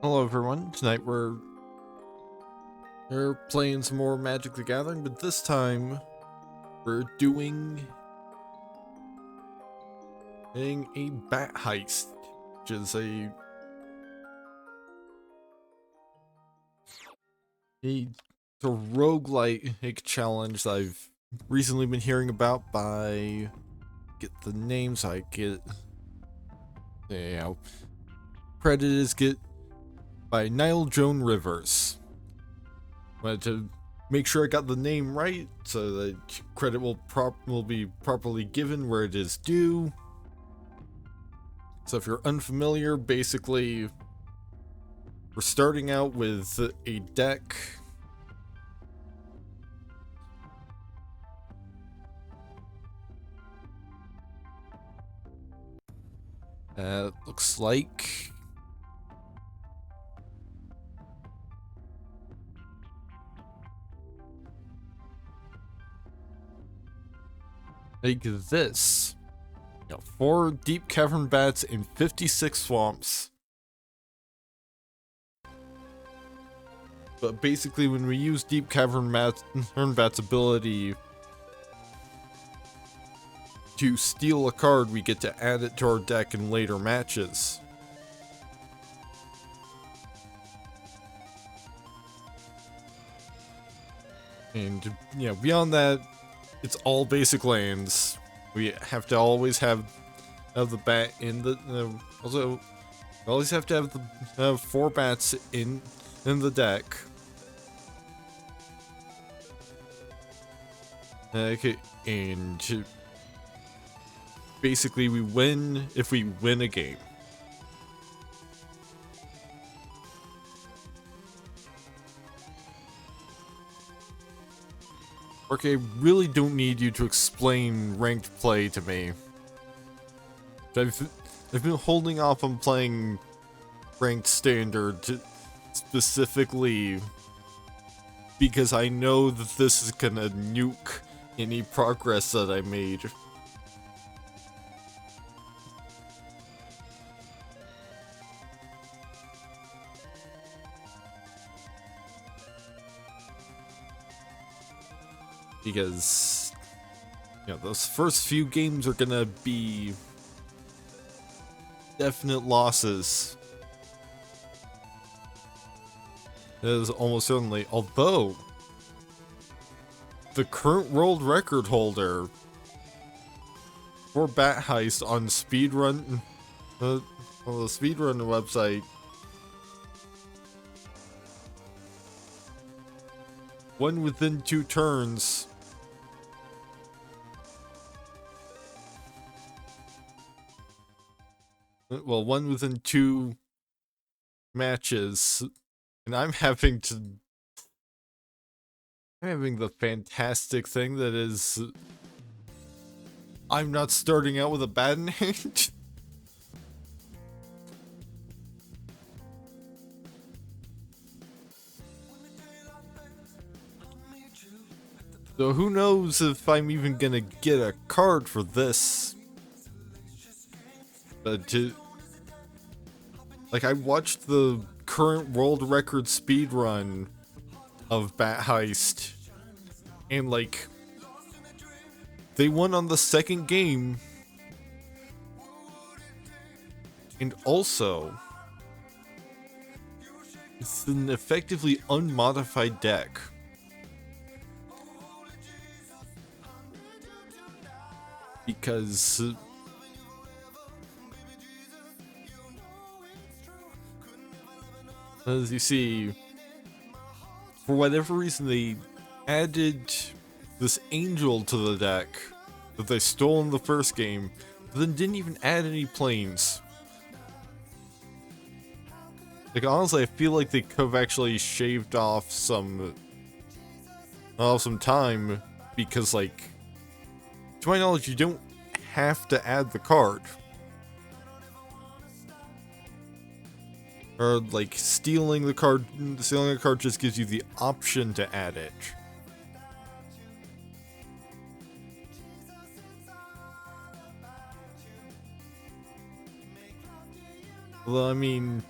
Hello everyone, tonight we're playing some more Magic the Gathering, but this time we're doing a bat heist, which is a roguelike challenge that I've recently been hearing about by get the names I get credit is get by Nile Joan Rivers. Wanted to make sure I got the name right so that credit will be properly given where it is due. So if you're unfamiliar, basically we're starting out with a deck. Looks like this. 4 deep cavern bats and 56 swamps. But basically when we use deep cavern bat's ability to steal a card, we get to add it to our deck in later matches. And beyond that, it's all basic lands. We have to always have the bat in the also we always have to have the 4 bats in the deck. Okay, and basically we win if we win a game. Okay, I really don't need you to explain ranked play to me. I've been holding off on playing ranked standard specifically because I know that this is gonna nuke any progress that I made. Because those first few games are gonna be definite losses. It is almost certainly, although the current world record holder for Bat Heist on speedrun on the speedrun website won within 2 turns. Well, one within 2 matches, and I'm having the fantastic thing that is I'm not starting out with a bat in hand. So who knows if I'm even gonna get a card for this. But I watched the current world record speedrun of Bat Heist, and they won on the second game, and also it's an effectively unmodified deck. Because as you see, for whatever reason, they added this angel to the deck that they stole in the first game, but then didn't even add any planes. Honestly, I feel like they could have actually shaved off some time, because to my knowledge, you don't have to add the card. Or stealing a card just gives you the option to add it. Well, I mean,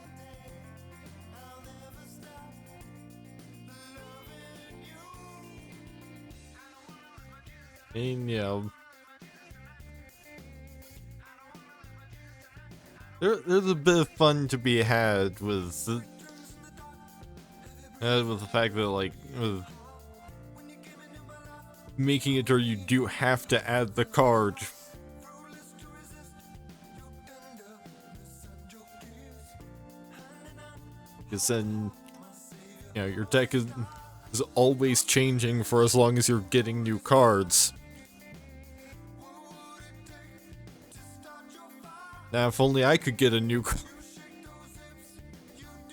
And, there's a bit of fun to be had with the fact that, like, with making it where you do have to add the card. Because then, your deck is always changing for as long as you're getting new cards. Now, if only I could get a new card.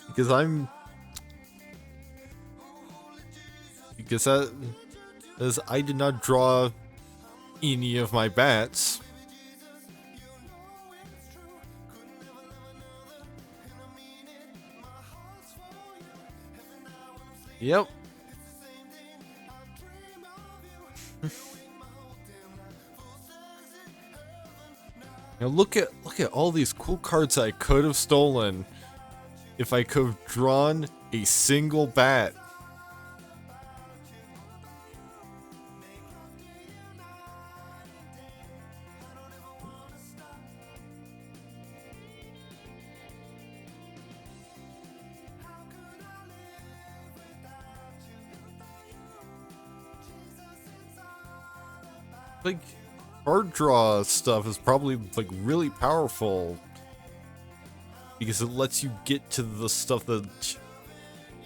Because as I did not draw any of my bats. Yep. Now look at all these cool cards I could have stolen if I could have drawn a single bat. Like, card draw stuff is probably, like, really powerful because it lets you get to the stuff that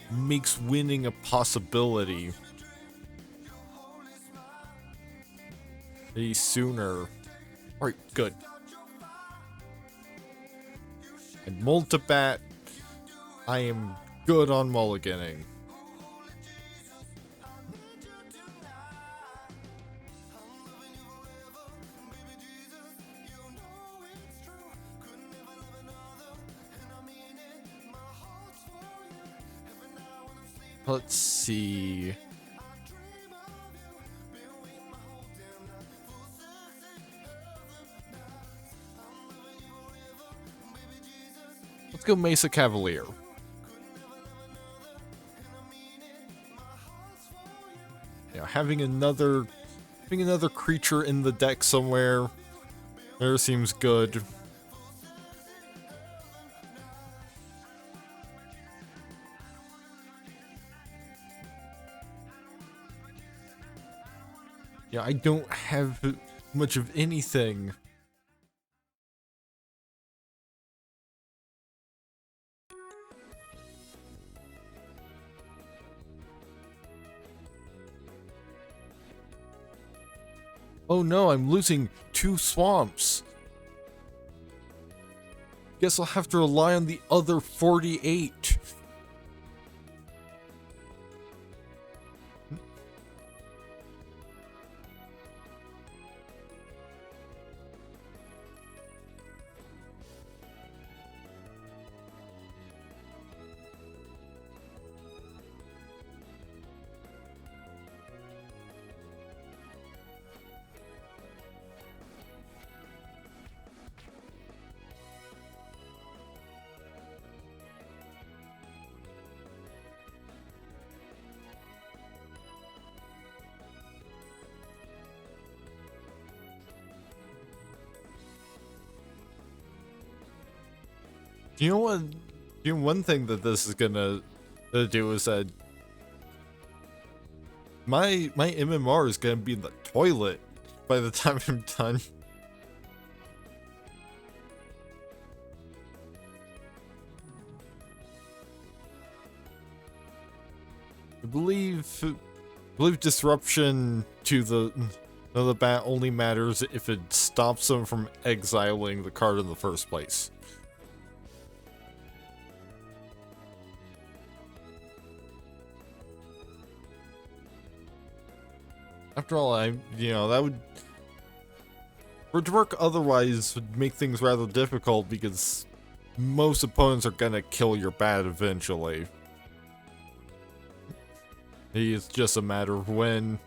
makes winning a possibility sooner. Alright, good. And Multibat, I am good on mulliganing. Let's see. Let's go Mesa Cavalier. Yeah, having another creature in the deck somewhere there seems good. Yeah, I don't have much of anything. Oh no, I'm losing 2 swamps. Guess I'll have to rely on the other 48. You know what? One thing that this is gonna do is that my MMR is gonna be in the toilet by the time I'm done. I believe disruption to the bat only matters if it stops them from exiling the card in the first place. After all, that would... For it to work otherwise would make things rather difficult because most opponents are gonna kill your bat eventually. It's just a matter of when.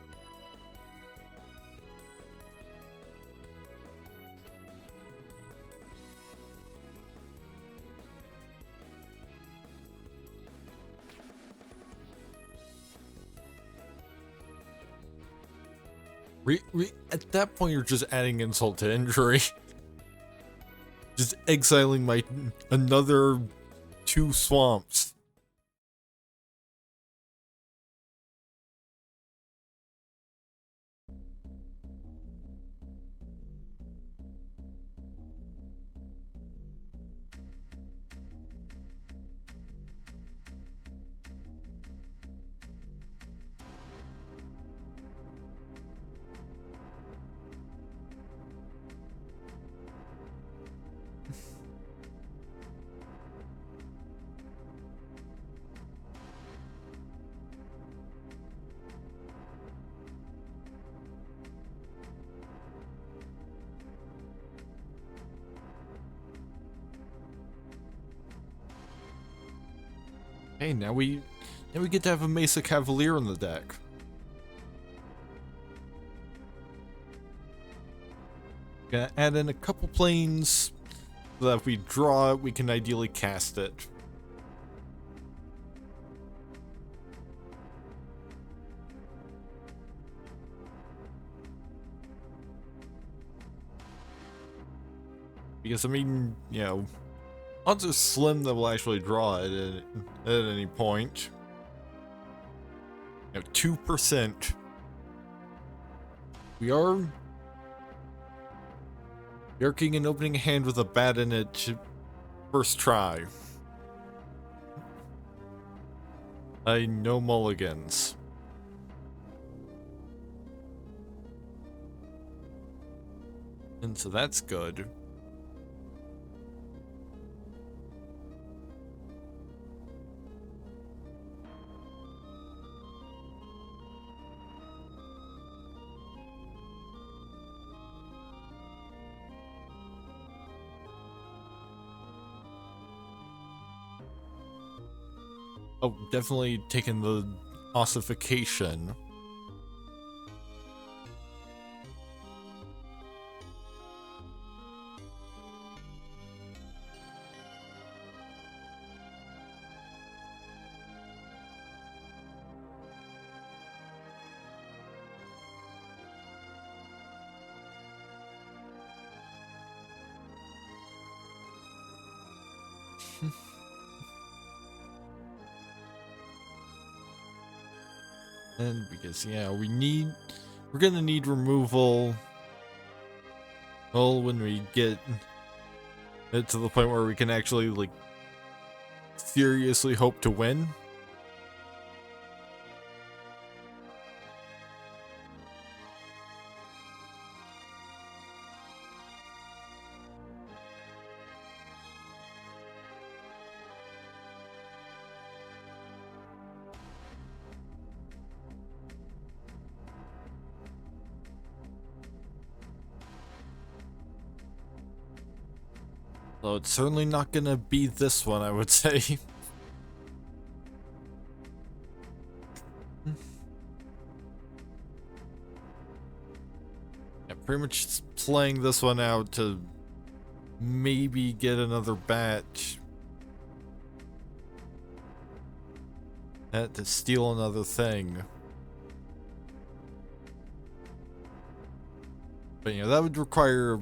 At that point, you're just adding insult to injury. Just exiling my another 2 swamps. Hey, now we get to have a Mesa Cavalier in the deck. Gonna add in a couple planes so that if we draw it, we can ideally cast it. Because, I mean, you know, odds are slim that we'll actually draw it at any point. You know, 2%. We are Yerking and opening a hand with a bat in it first try. No mulligans. And so that's good. Oh, definitely taking the ossification. And because, yeah, we're gonna need removal. Well, when we get it to the point where we can actually, like, seriously hope to win. So it's certainly not gonna be this one, I would say. Yeah, pretty much just playing this one out to maybe get another batch. To steal another thing. But, you know, that would require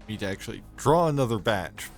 me to actually draw another batch.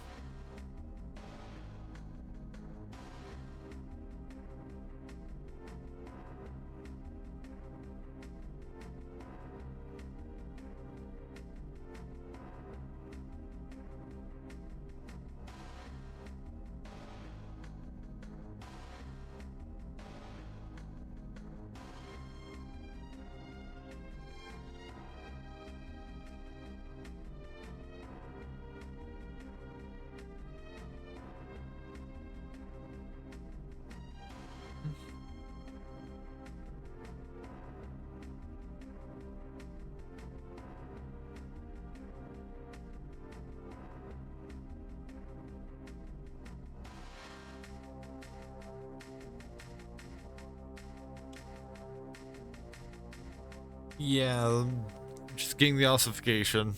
Yeah, just getting the ossification.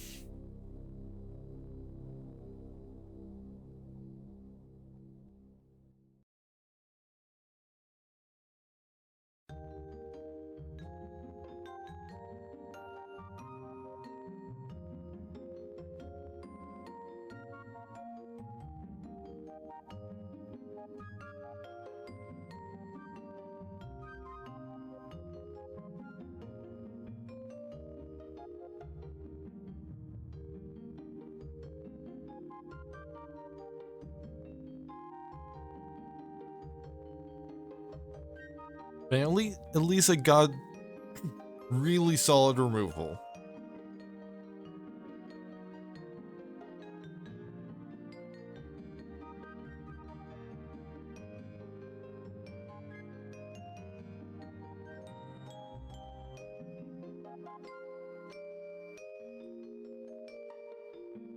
But at least I got really solid removal.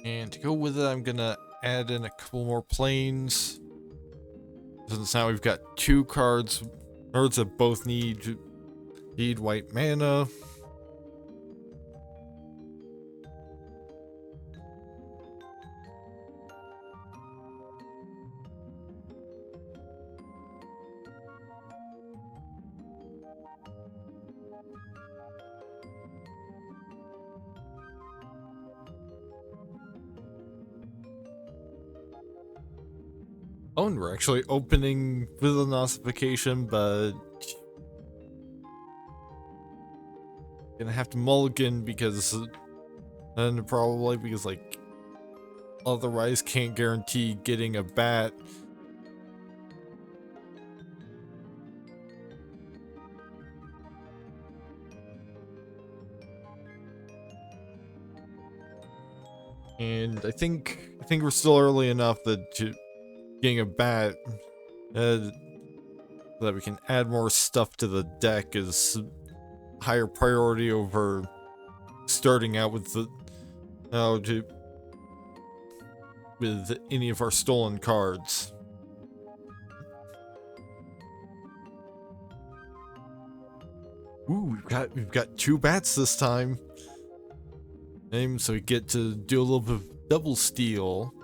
And to go with it, I'm gonna add in a couple more planes. Since now we've got two cards that both need white mana. Oh, and we're actually opening with an ossification, but gonna have to mulligan because, and probably because like otherwise can't guarantee getting a bat. And I think we're still early enough that getting a bat so that we can add more stuff to the deck is higher priority over starting out with the with any of our stolen cards. Ooh, we've got two bats this time. So we get to do a little bit of double steal.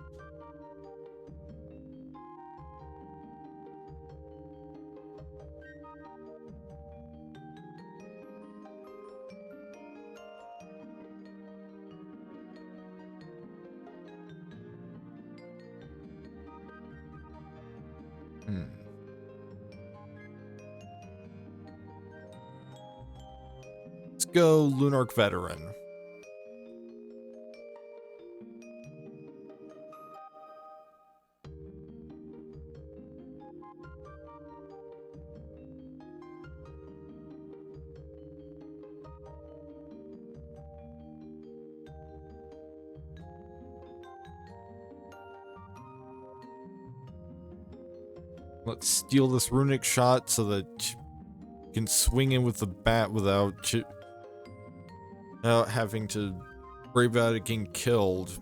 Let's go Lunarch Veteran. Let's steal this runic shot so that you can swing in with the bat without having to worry about it getting killed.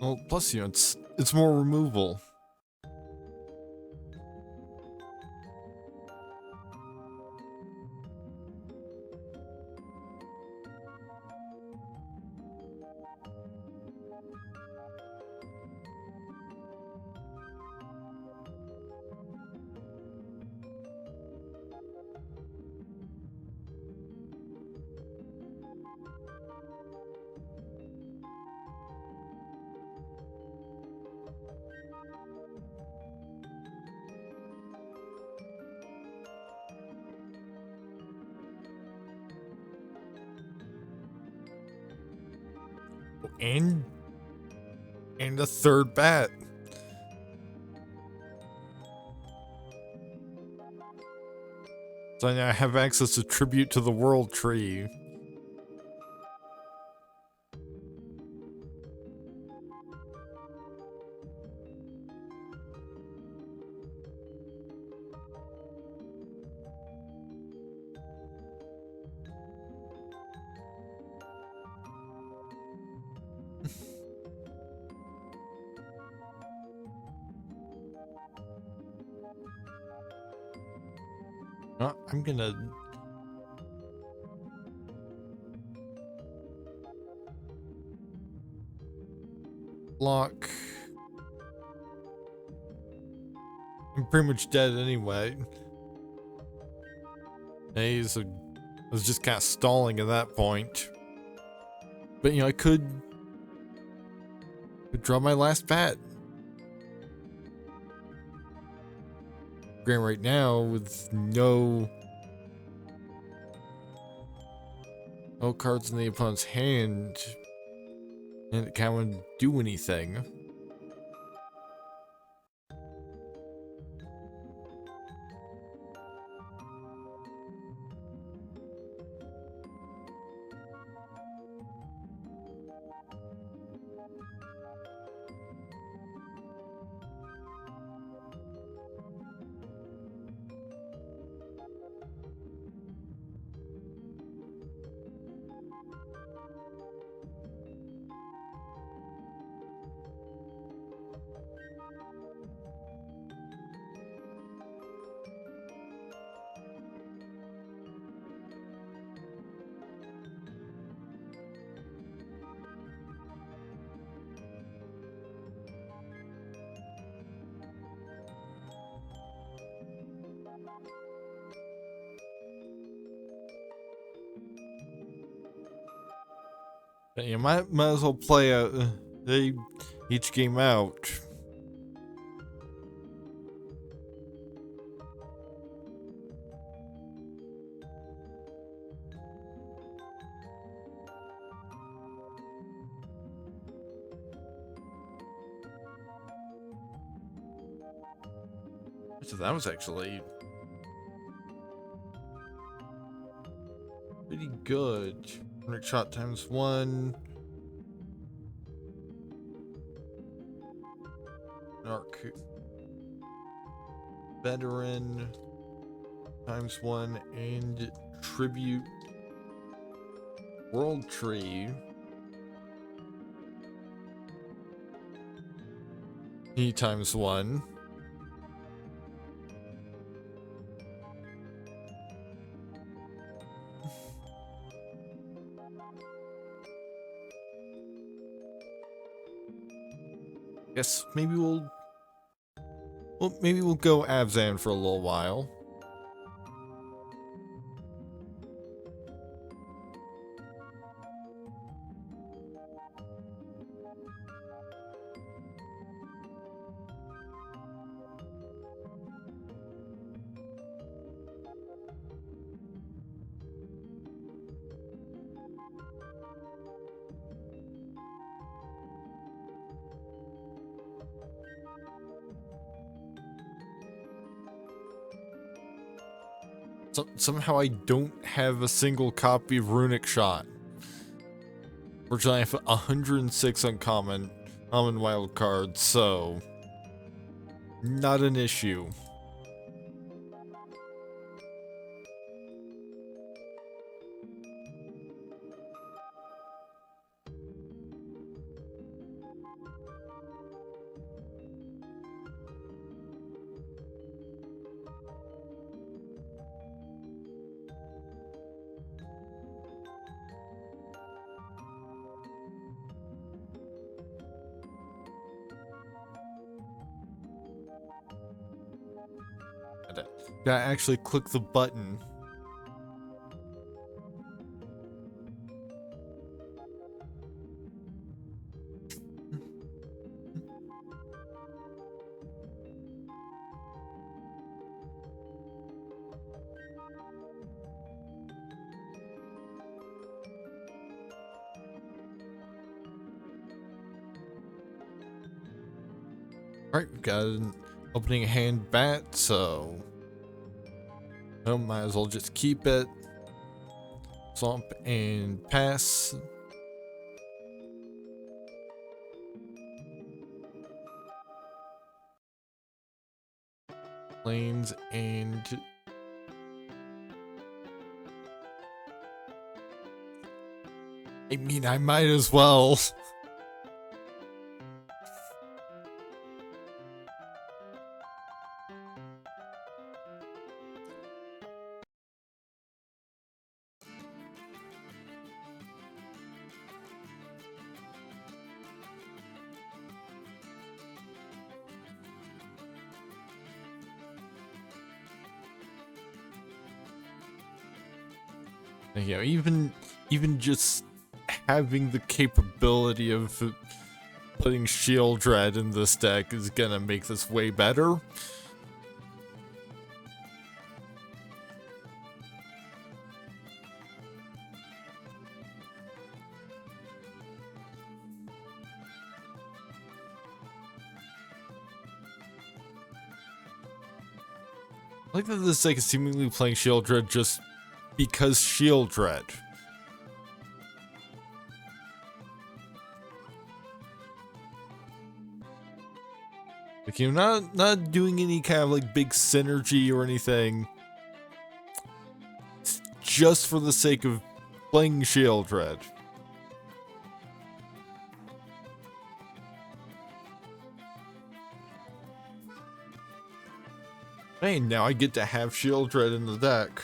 Well, plus, it's more removal. And a third bat. So now I have access to Tribute to the World Tree. I'm gonna block I'm pretty much dead anyway. Hey, so I was just kind of stalling at that point. But, you know, I could draw my last bat. Granted, right now, with no cards in the opponent's hand, and it kind of wouldn't do anything. But you might as well play out each game out. So that was actually pretty good. 100 shot times 1. Arc veteran times 1 and tribute world tree. E times 1. Guess maybe we'll go Abzan for a little while. Somehow I don't have a single copy of Runic Shot. Fortunately, I have 106 uncommon wild cards, so not an issue. Gotta actually click the button. Alright, we've got an opening hand bat, so might as well just keep it. Swamp and pass. Lanes and I mean, I might as well. You know, even just having the capability of putting Shield Dread in this deck is gonna make this way better. I like that this deck is seemingly playing Shield Dread just because Shield Dread. Like, you're not doing any kind of like big synergy or anything. It's just for the sake of playing Shield Dread. Hey, now I get to have Shield Dread in the deck.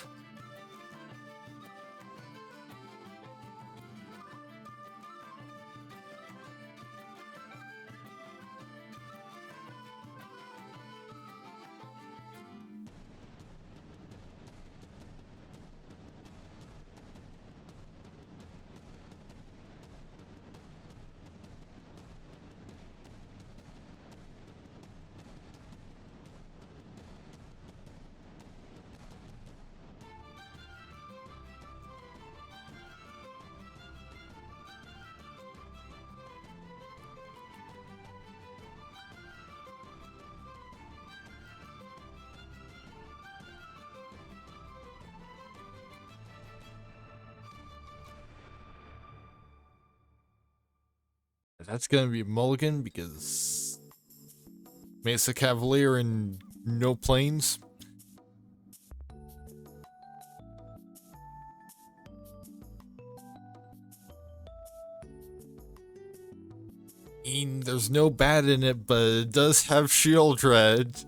That's gonna be a mulligan because Mesa Cavalier and no planes. I mean, there's no bad in it, but it does have Shield Dread.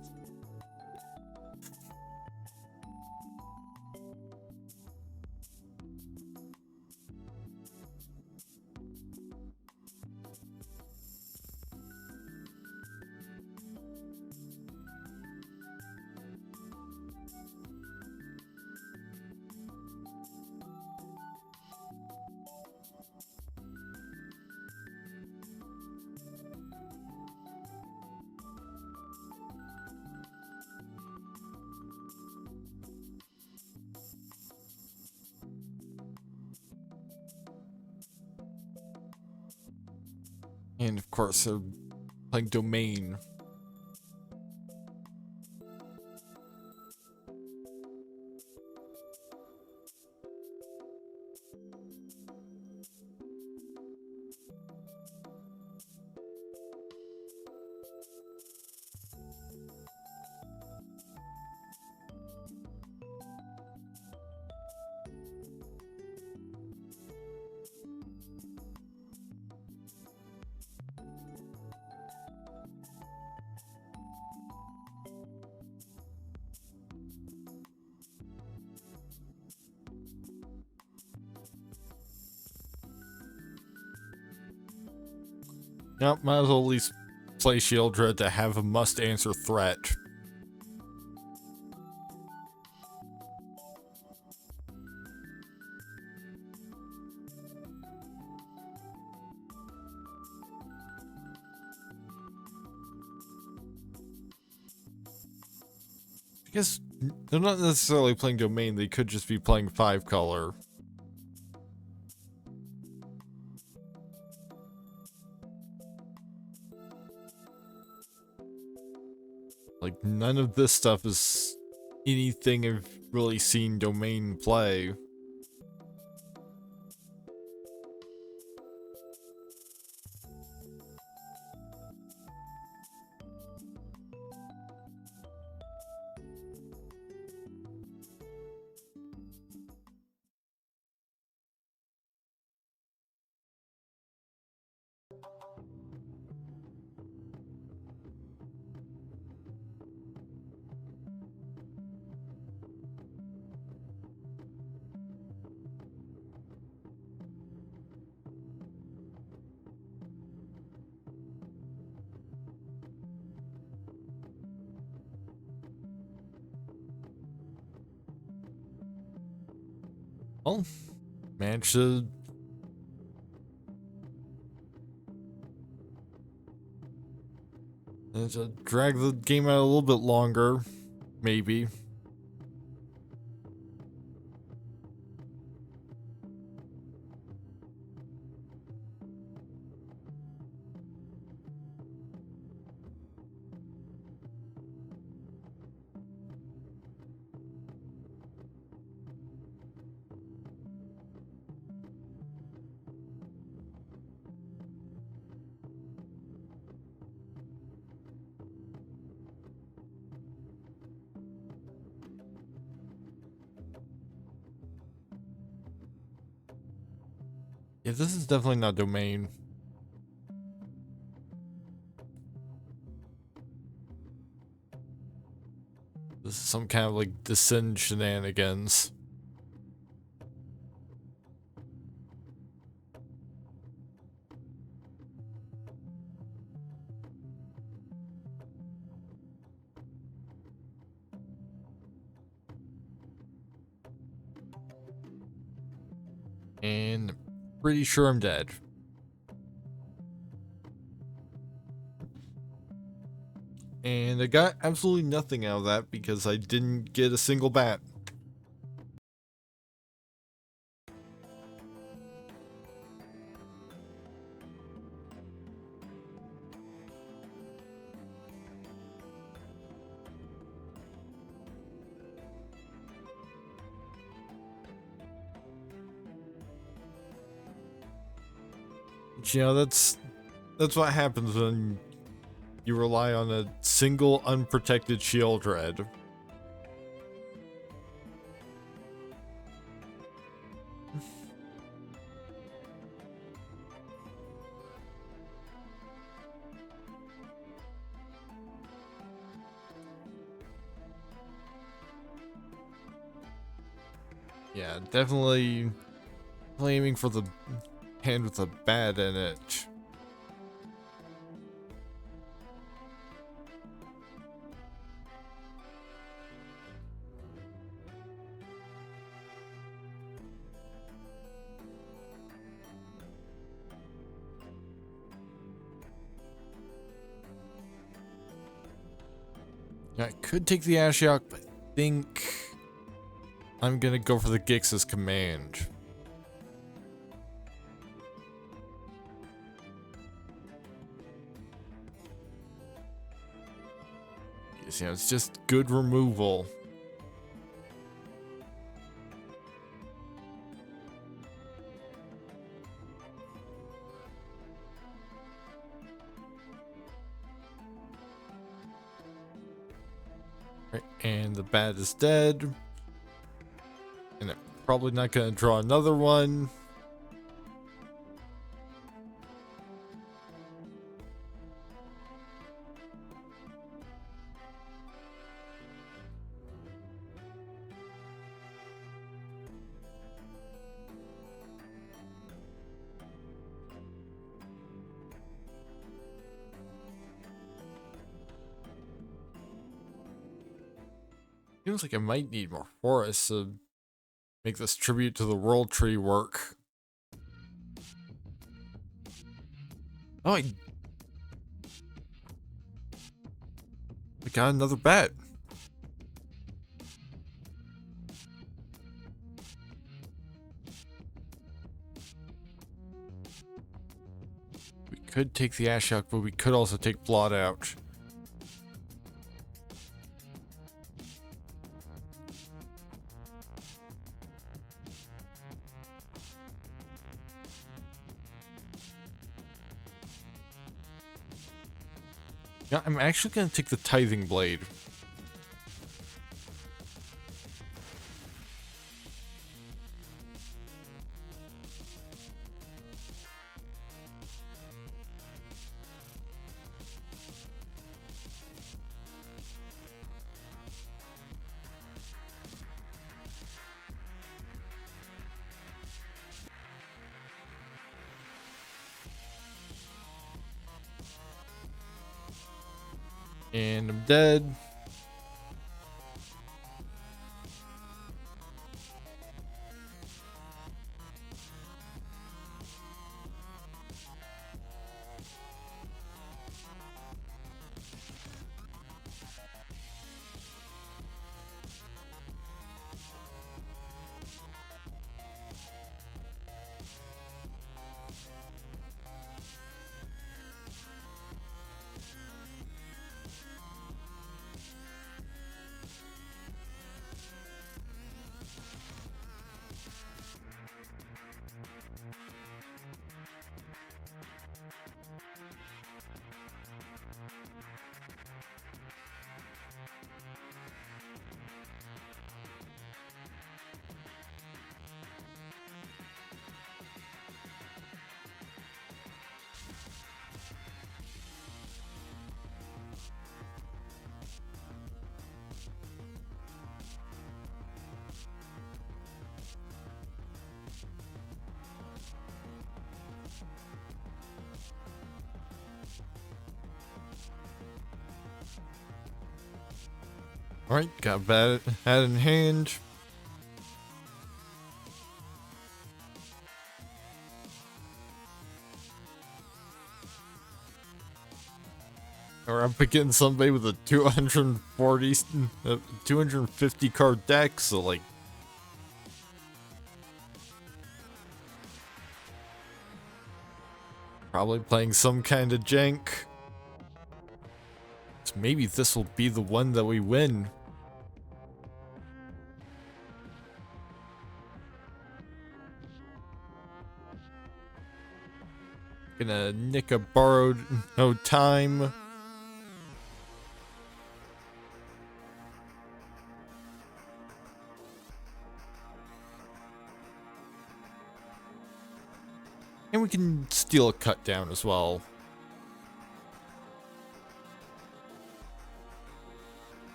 And of course, they're playing Domain. Yep, might as well at least play Shield Dread to have a must-answer threat. I guess they're not necessarily playing Domain, they could just be playing 5-color. Like, none of this stuff is anything I've really seen Domain play. Well, managed to drag the game out a little bit longer, maybe. Yeah, this is definitely not domain. This is some kind of like descend shenanigans. And pretty sure I'm dead. And I got absolutely nothing out of that because I didn't get a single bat. But, you know, that's what happens when you rely on a single unprotected shield red. Yeah, definitely aiming for the hand with a bat in it. Yeah, I could take the Ashiok, but I think I'm gonna go for the Gix's command. You know, it's just good removal. Right, and the bat is dead. And I'm probably not gonna draw another one. Seems like I might need more forests to make this tribute to the world tree work. Oh, I got another bat. We could take the Ashiok, but we could also take Blot out. Yeah, I'm actually gonna take the Tithing Blade. And I'm dead. Alright, got that hat in hand. Or I'm picking somebody with a 250 card deck, so like... Probably playing some kind of jank. So maybe this will be the one that we win. Gonna nick a borrowed no time. And we can steal a cut down as well.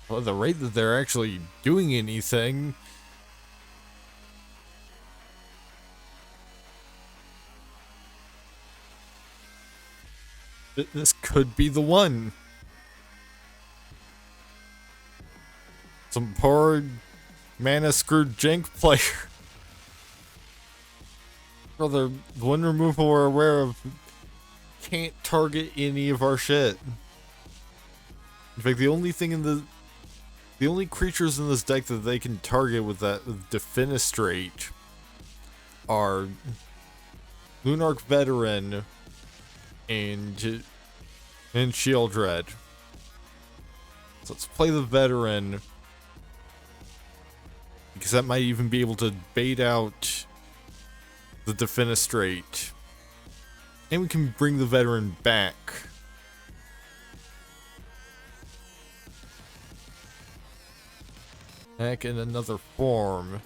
Well, at the rate that they're actually doing anything... This could be the one. Some poor mana-screwed jank player. Brother, the one removal we're aware of can't target any of our shit. In fact, the only creatures in this deck that they can target with that Defenestrate are Lunarch Veteran and Shieldred. So let's play the Veteran, because that might even be able to bait out the Defenestrate. And we can bring the Veteran back. Back in another form.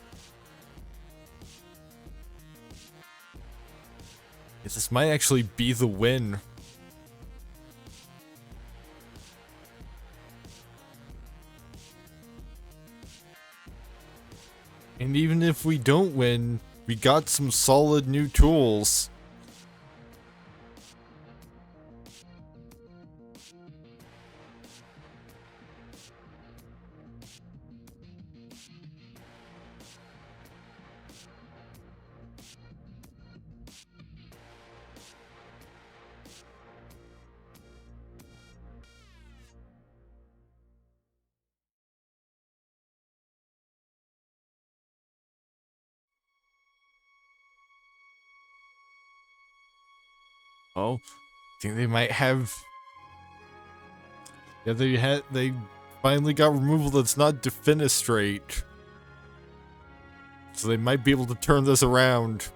This might actually be the win. And even if we don't win, we got some solid new tools. Oh, I think they might have... Yeah, they finally got removal that's not Defenestrate. So they might be able to turn this around.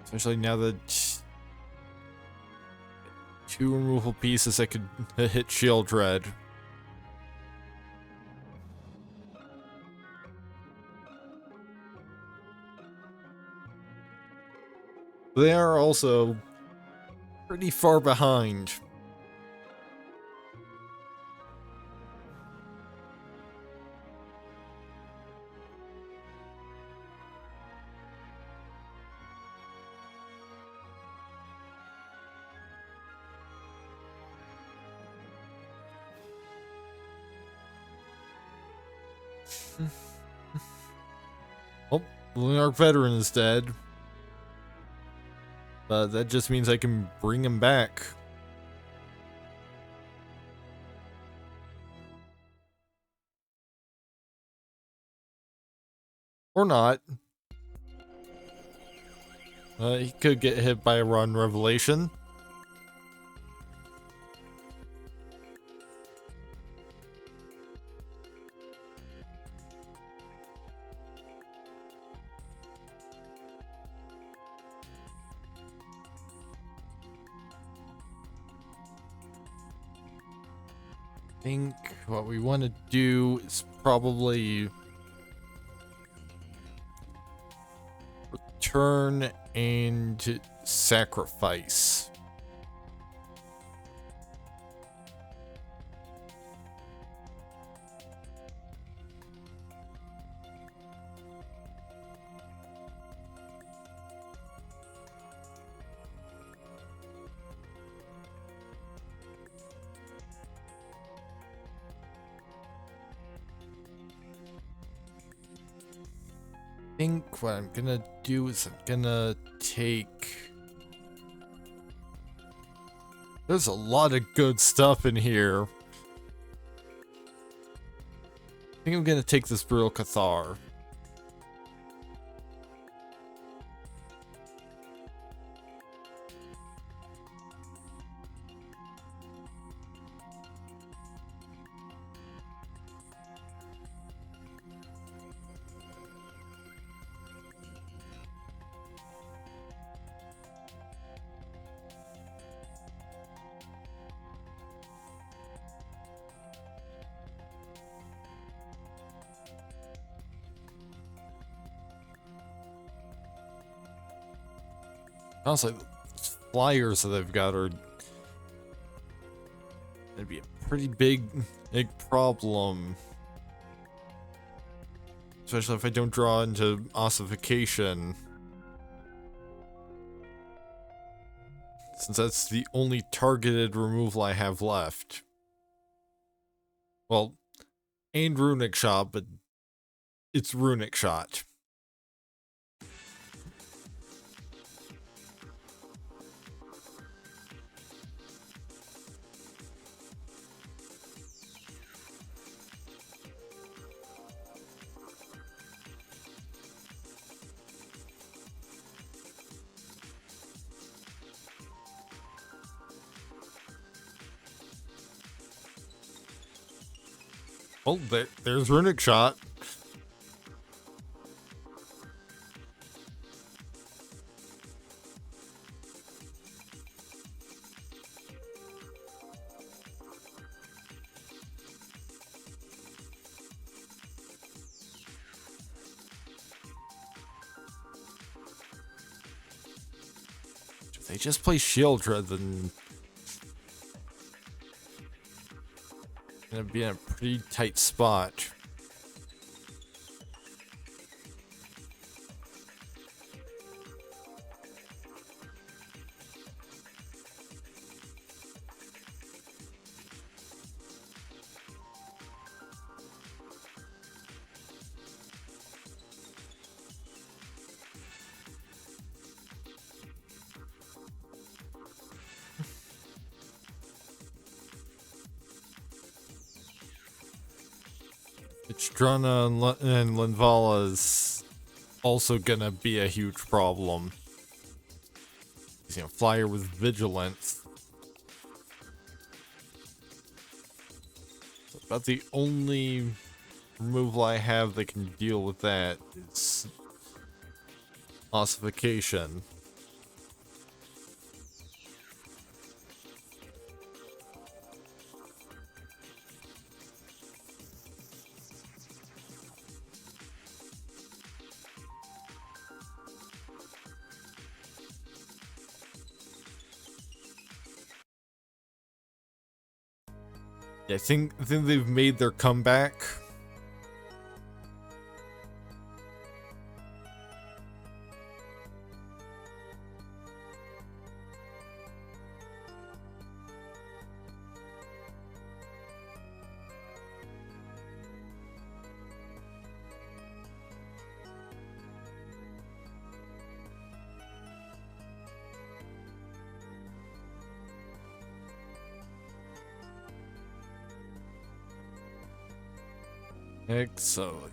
Especially now that... two removal pieces that could hit Shieldred. They are also pretty far behind. Oh, Lunarch Veteran is dead. But that just means I can bring him back. Or not. He could get hit by a Run Revelation. I think what we want to do is probably return and sacrifice. think what I'm gonna do is I'm gonna take... There's a lot of good stuff in here. I think I'm gonna take this Burial Cathar. Honestly, the flyers that they've got are gonna be a pretty big problem. Especially if I don't draw into ossification. Since that's the only targeted removal I have left. Well, and Runic Shot, but it's Runic Shot. Oh, there's Runic Shot. If they just play Shieldred, then gonna be in a pretty tight spot. Drana and Linvala is also gonna be a huge problem. He's gonna flyer with Vigilance. So about the only removal I have that can deal with that is Ossification. I think they've made their comeback. Excellent.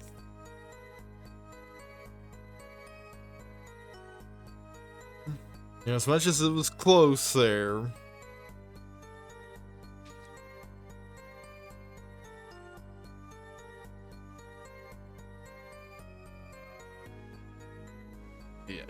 You know, as much as it was close there. Yeah.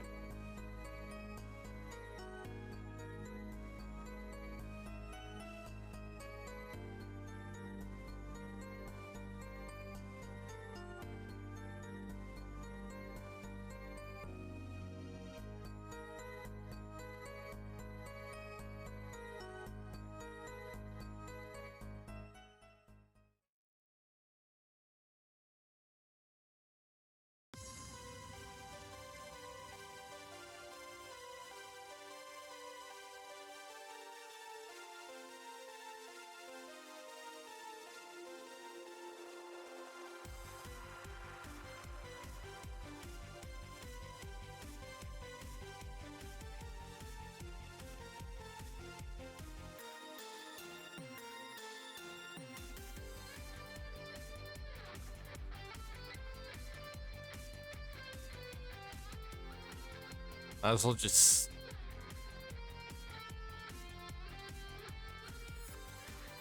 Might as well just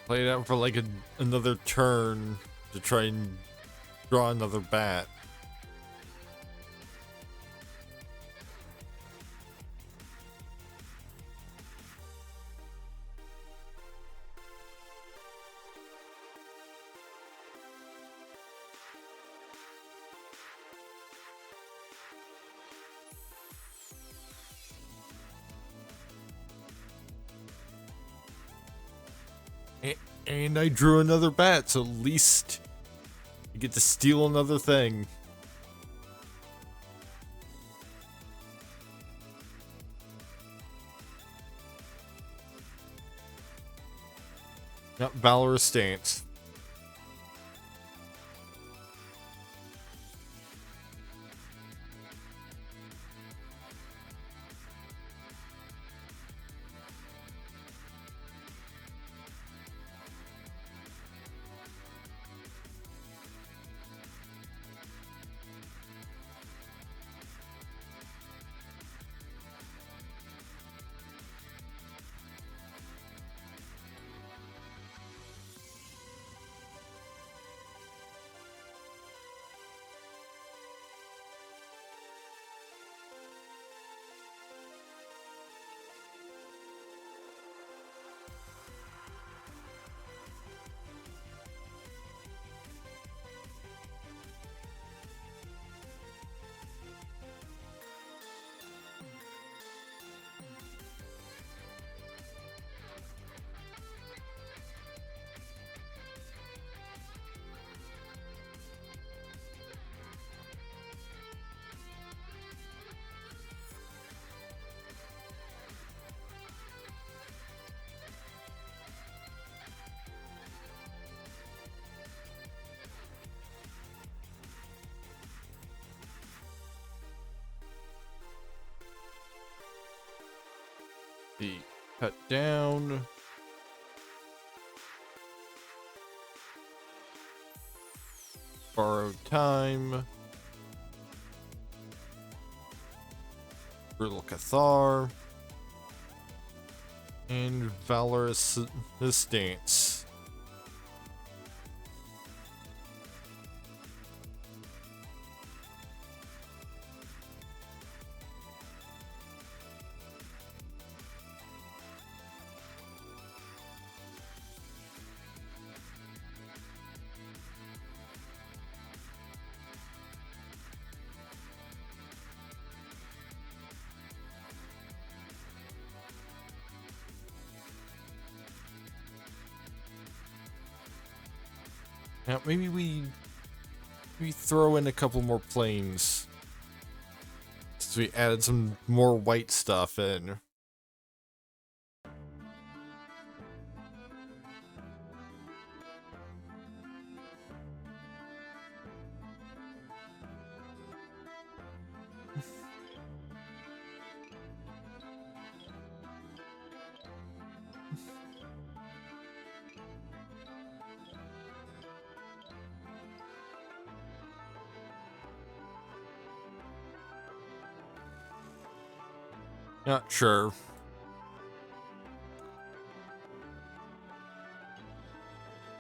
play it out for like another turn to try and draw another bat. And I drew another bat, so at least you get to steal another thing. Yep, Valorous Stance. The cut down. Borrowed time. Brutal Cathar. And Valorous Stance. Now maybe we throw in a couple more planes. So we added some more white stuff in. Not sure.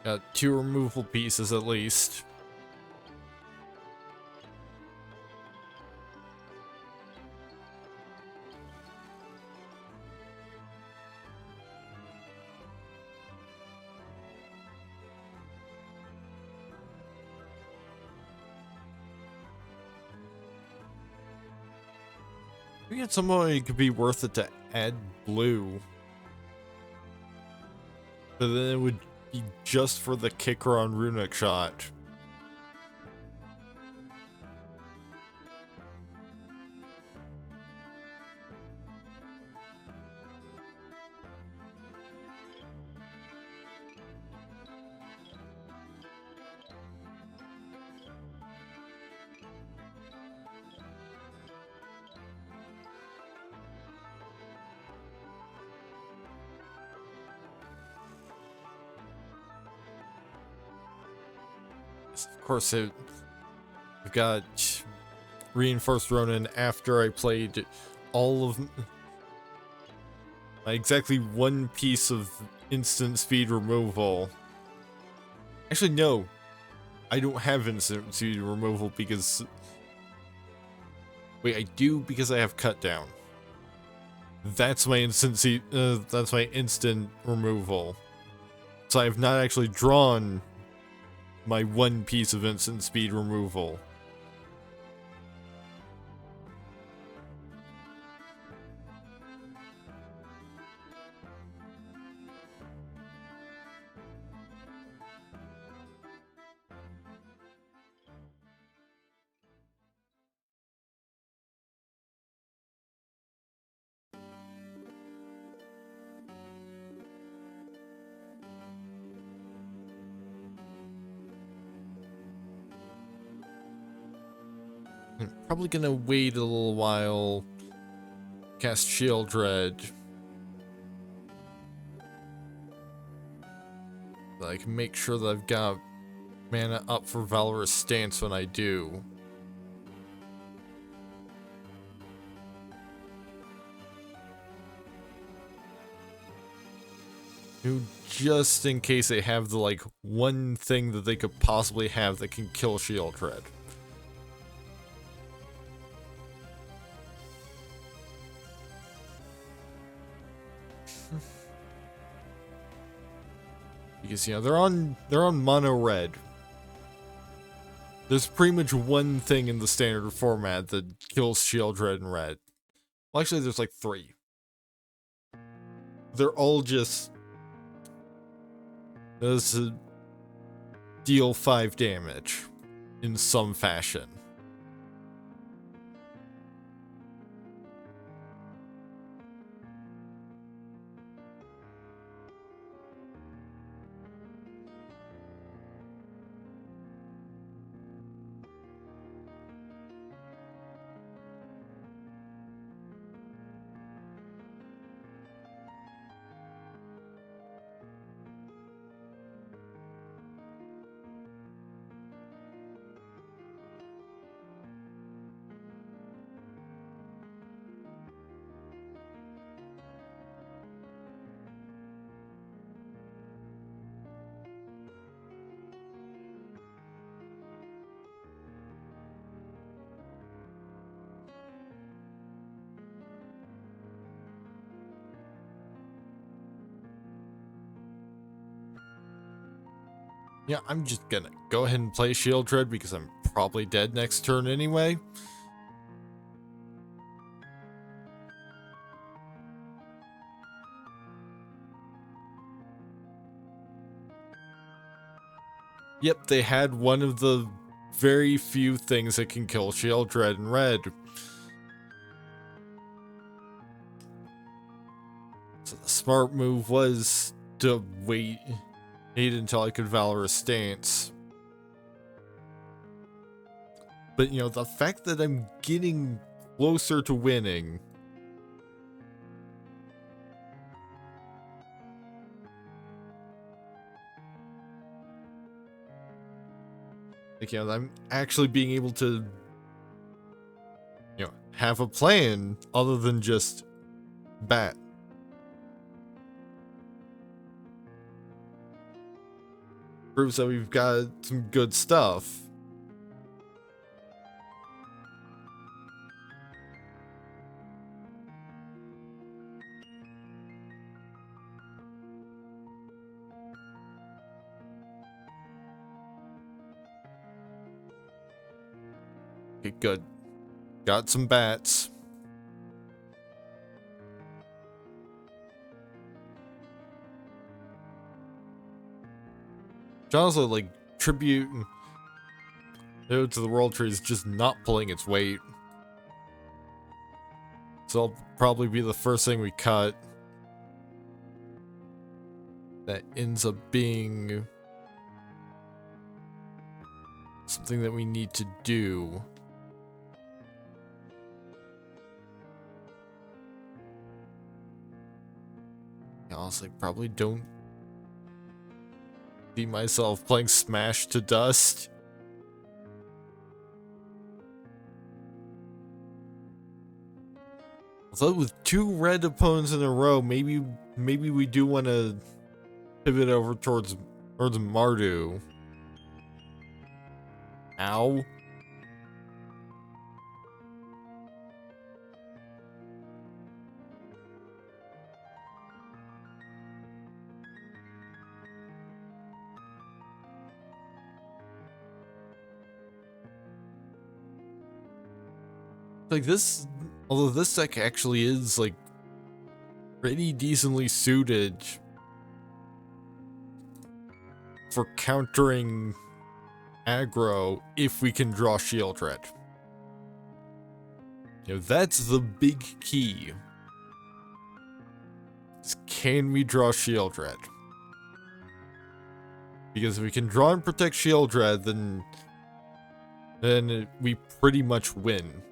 Got 2 removable pieces at least. Maybe at some point it could be worth it to add blue. But then it would be just for the kicker on Runic Shot. Of course, I've got Reinforced Ronin after I played all of my exactly one piece of instant speed removal. Actually, no. I don't have instant speed removal because... Wait, I do because I have cut down. That's my that's my instant removal. So I have not actually drawn my one piece of instant speed removal. I'm probably gonna wait a little while. Cast Shield Dread. I can make sure that I've got mana up for Valorous Stance when I do. Just in case they have the, like, one thing that they could possibly have that can kill Shield Dread. Because, you know, they're on mono red. There's pretty much one thing in the standard format that kills Shield Dread in red. Well, actually, there's like 3. They're all just... deal 5 damage in some fashion. Yeah, I'm just gonna go ahead and play Shield Dread because I'm probably dead next turn anyway. Yep, they had one of the very few things that can kill Shield Dread in red. So the smart move was to wait until I could Valorous Stance. But, you know, the fact that I'm getting closer to winning... Like, you know, I'm actually being able to, you know, have a plan other than just bat. Proves that we've got some good stuff. Okay, good. Got some bats. Which also, like, tribute to the World Tree is just not pulling its weight. So it'll probably be the first thing we cut. That ends up being something that we need to do. Honestly, probably don't see myself playing Smash to Dust. So with 2 red opponents in a row, maybe we do want to pivot over towards Mardu. Ow. Like this, although this deck actually is like pretty decently suited for countering aggro if we can draw Shield Red. You know, that's the big key. Can we draw Shield Red? Because if we can draw and protect Shield Red, then we pretty much win.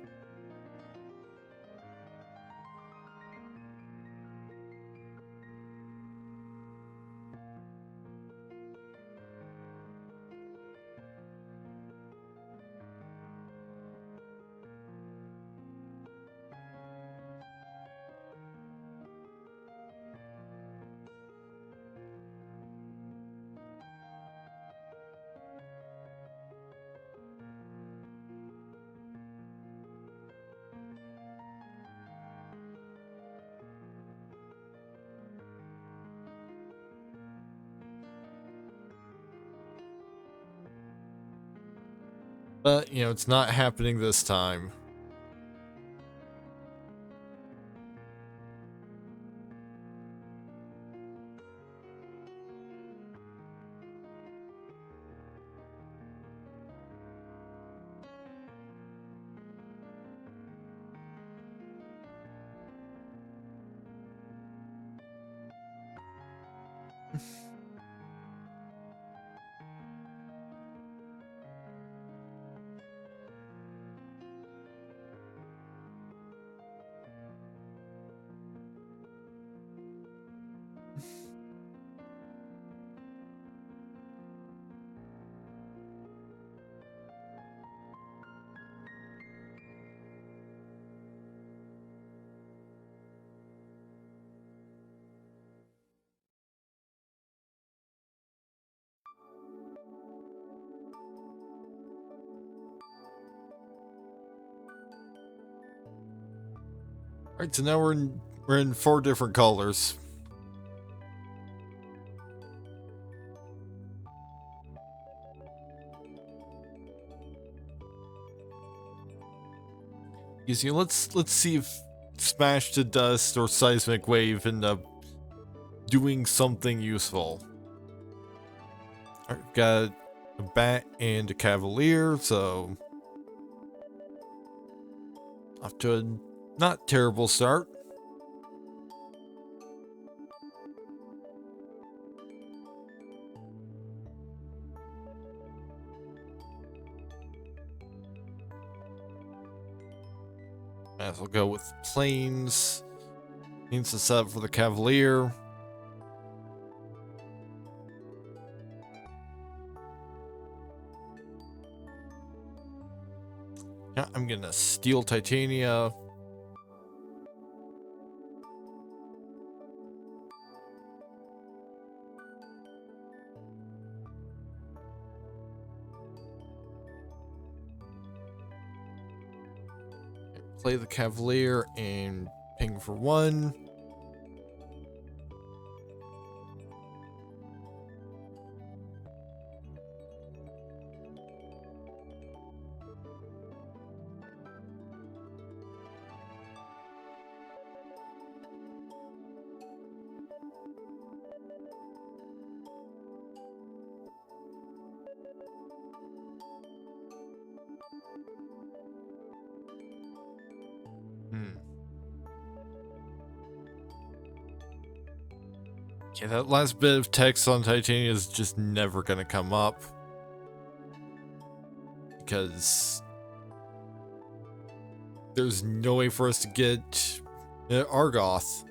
But, you know, it's not happening this time. Alright, so now we're in 4 different colors. You see, let's see if Smash to Dust or Seismic Wave end up doing something useful. Alright, got a Bat and a Cavalier, so off to a not terrible start. Might as well go with Plains. Needs to set up for the Cavalier. Yeah, I'm gonna steal Titania. Play the Cavalier and ping for 1. Yeah, that last bit of text on Titania is just never gonna come up. Because there's no way for us to get Argoth.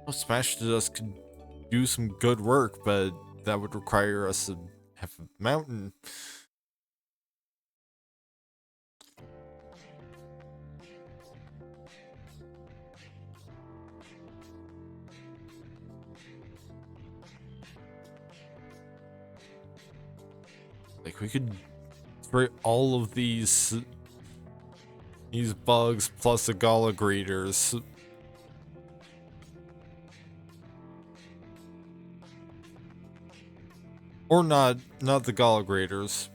Well, Smash to Dust could do some good work, but that would require us to have a mountain. Like, we could spray all of these bugs plus the Gala Greeters. Or not the Gala Greeters.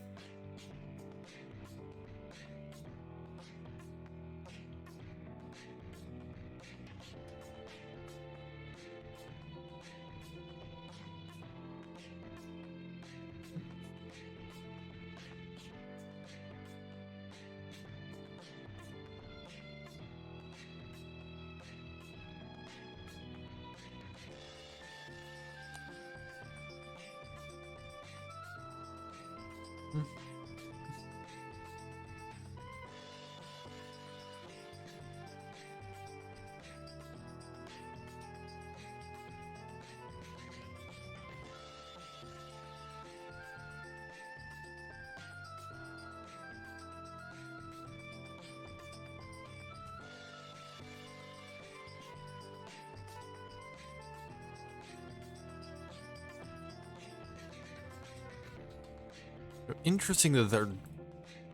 Interesting that they're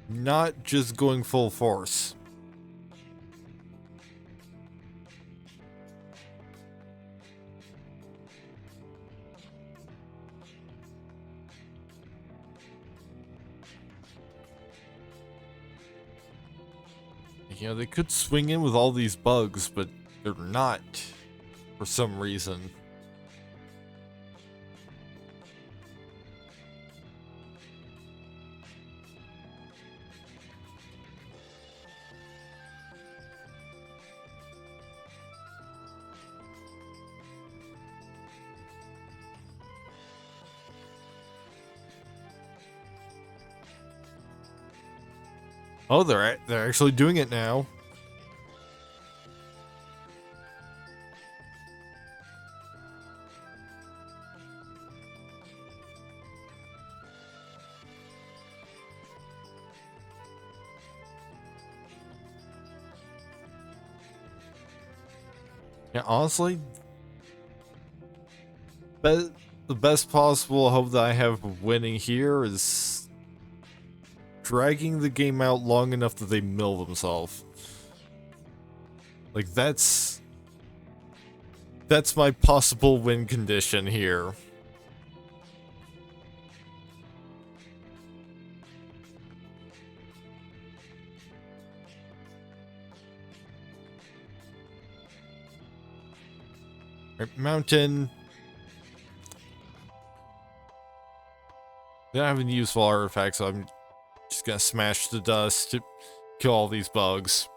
not just going full force. You know, they could swing in with all these bugs, but they're not for some reason. Oh, they're actually doing it now. Yeah, honestly, the best possible hope that I have of winning here is dragging the game out long enough that they mill themselves. Like, that's my possible win condition here. Right, mountain. They don't have any useful artifacts, so I'm just gonna smash the dust to kill all these bugs.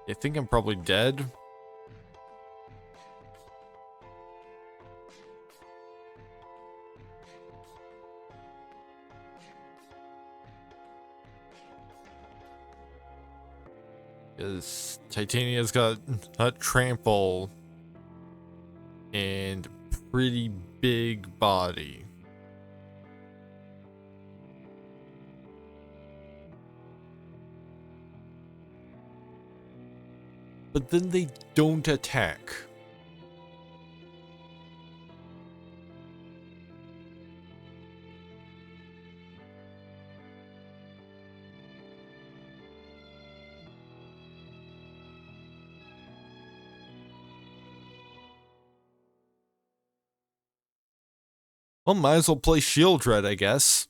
I think I'm probably dead. Because Titania's got a trample and pretty big body. But then they don't attack. Well, might as well play Shield Red, I guess.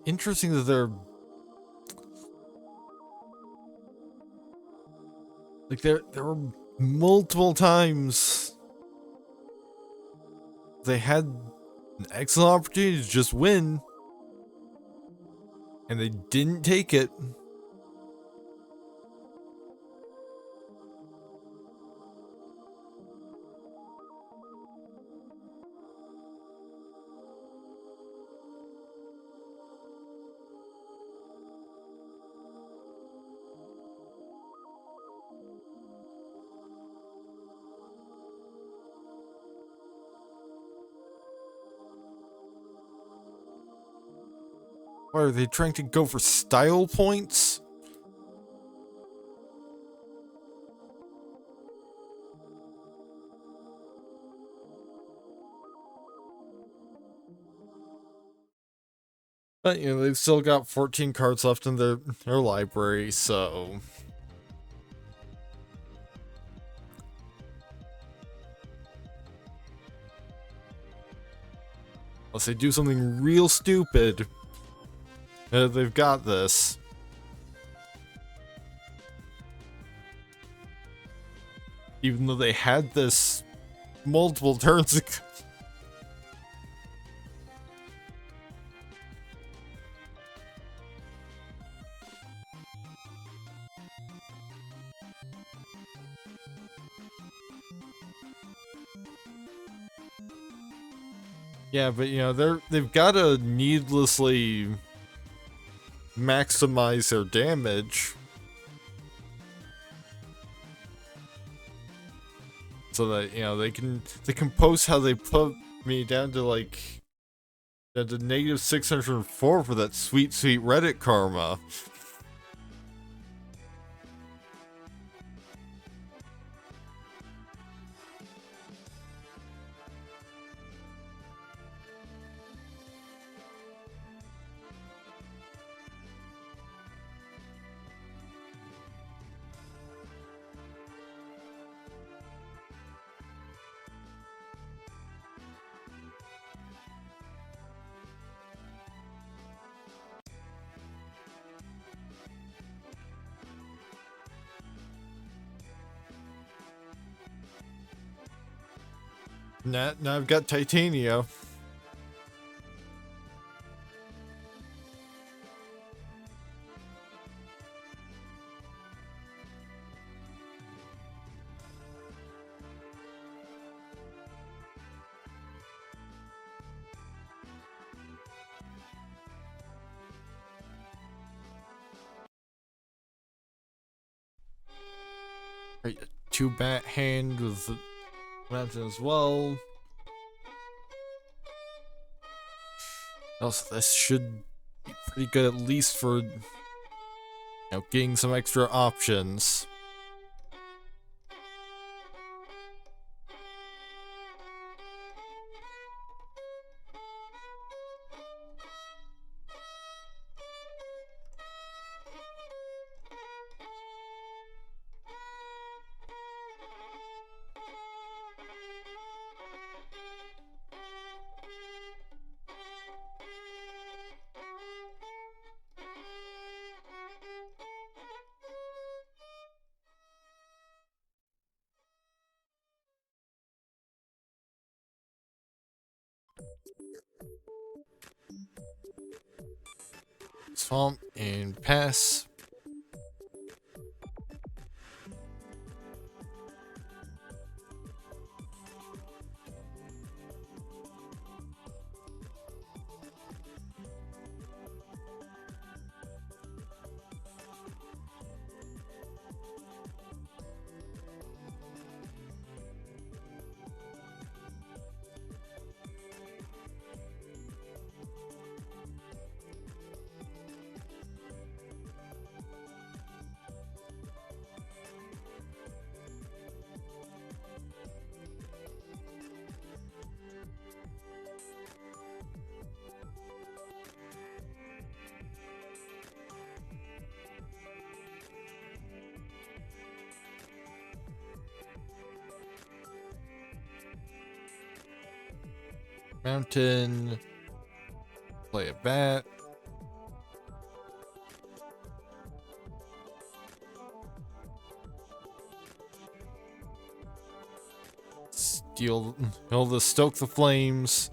Interesting that they're... Like, there were multiple times they had an excellent opportunity to just win, and they didn't take it. What, are they trying to go for style points? But, you know, they've still got 14 cards left in their library, so... Unless they do something real stupid, they've got this. Even though they had this multiple turns ago. Yeah, but you know, they've got to needlessly maximize their damage so that, you know, they can post how they put me down to like down to negative 604 for that sweet Reddit karma. Now I've got Titania. Right, 2-bat hand with the mountain as well. Also, this should be pretty good, at least for, you know, getting some extra options. Swamp and pass. Mountain. Play a bat. Deal the stoke the flames.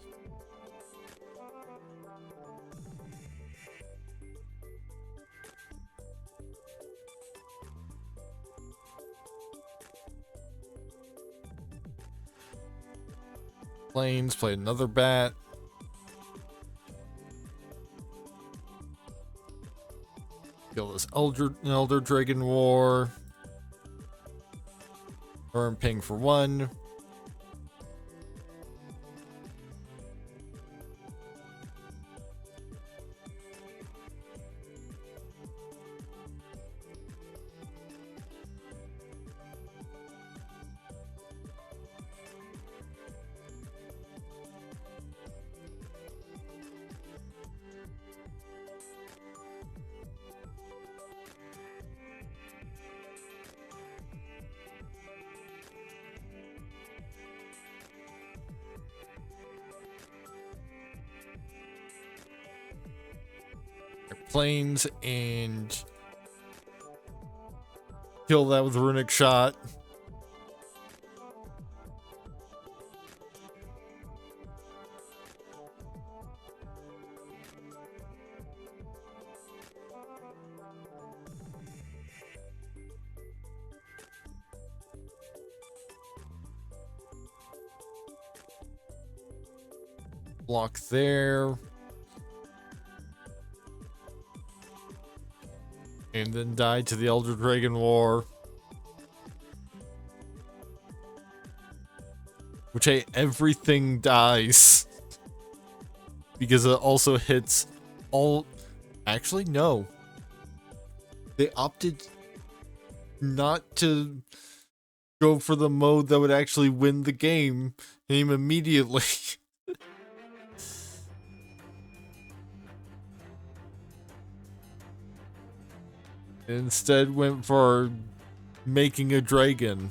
Planes, play another bat. Kill this Elder Dragon War. Earn ping for 1. Planes and kill that with runic shot. Block there. And then die to the Elder Dragon War. Which, hey, everything dies. Because it also hits all... Actually, no. They opted not to go for the mode that would actually win the game immediately. Instead went for making a dragon.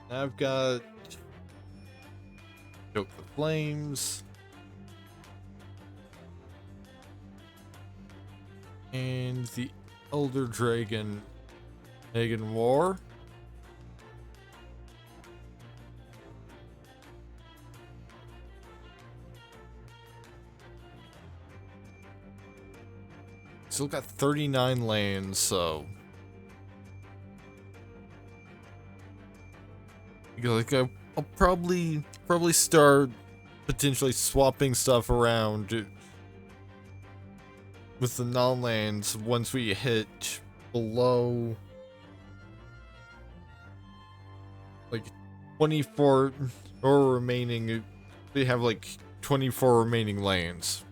I've got Choke the Flames and the Elder Dragon War. Still got 39 lands, so like I'll probably start potentially swapping stuff around with the non-lands once we hit below like 24 or remaining. They have like 24 remaining lands.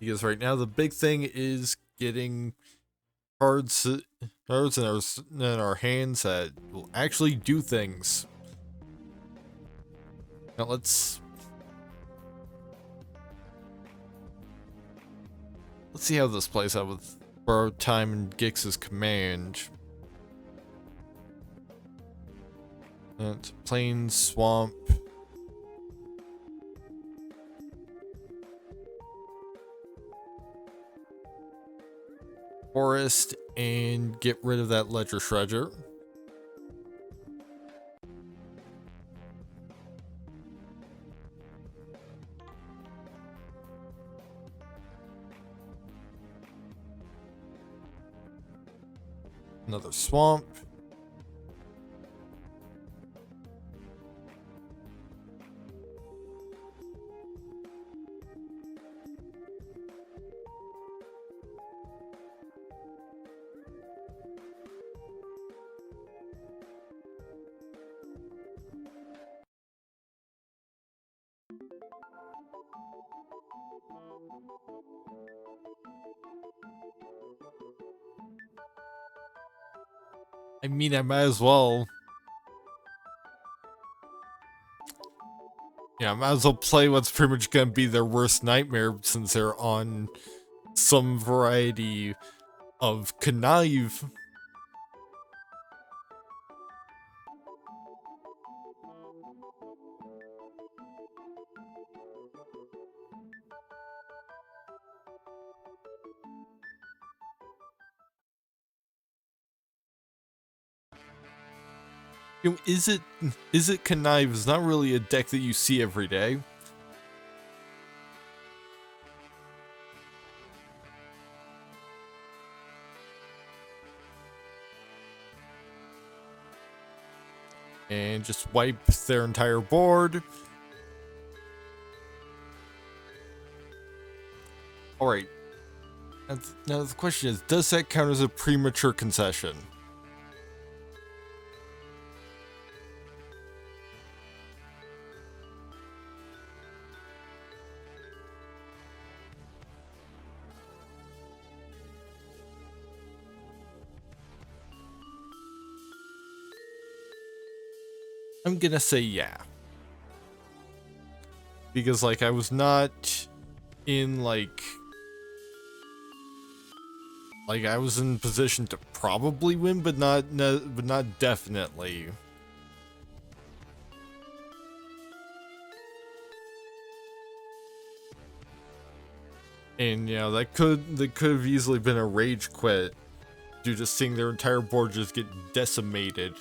Because right now the big thing is getting cards in our hands that will actually do things. Now let's see how this plays out with Borrowed Time and Gix's command. Plain Swamp. Forest and get rid of that Ledger Shredder. Another swamp. I mean, I might as well. Yeah, I might as well play what's pretty much gonna be their worst nightmare since they're on some variety of connive. You know, is it connive? It's not really a deck that you see every day. And just wipe their entire board. Alright. Now the question is, does that count as a premature concession? I'm gonna say yeah. Because, like, I was not in, like, I was in position to probably win, but not definitely. And, you know, that could have easily been a rage quit due to seeing their entire board just get decimated.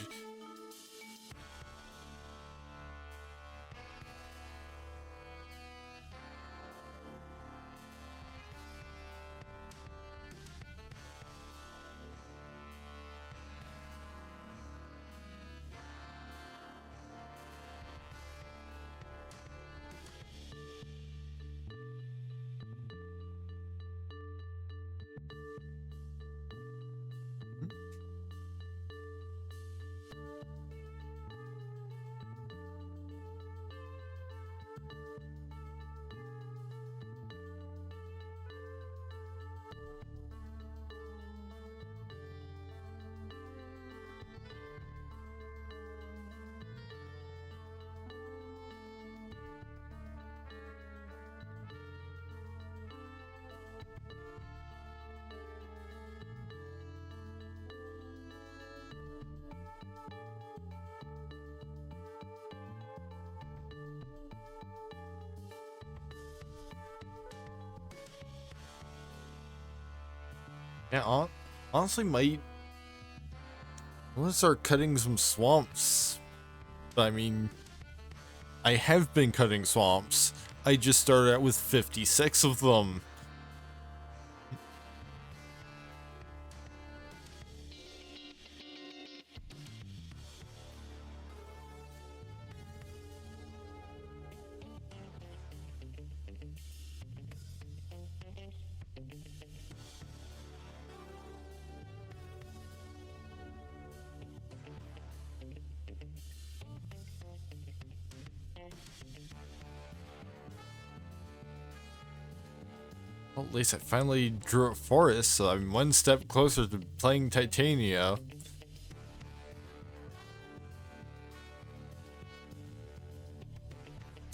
Yeah, honestly, might. I'm gonna start cutting some swamps. I mean, I have been cutting swamps. I just started out with 56 of them. Well, at least I finally drew a forest, so I'm one step closer to playing Titania.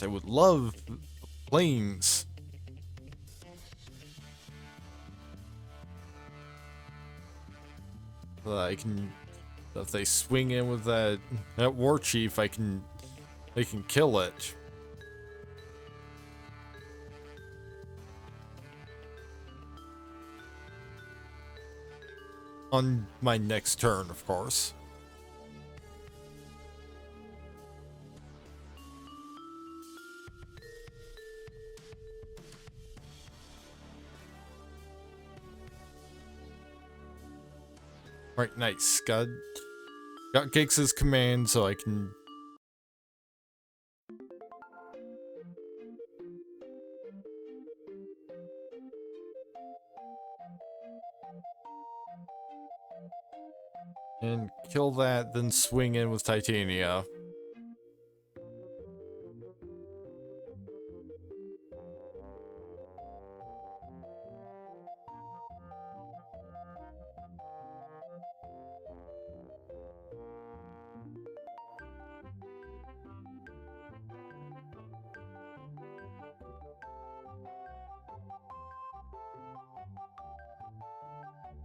I would love plains. I can, if they swing in with that war chief, they can kill it. On my next turn, of course. Right, nice. Got Gix's command, so I can. And kill that, then swing in with Titania.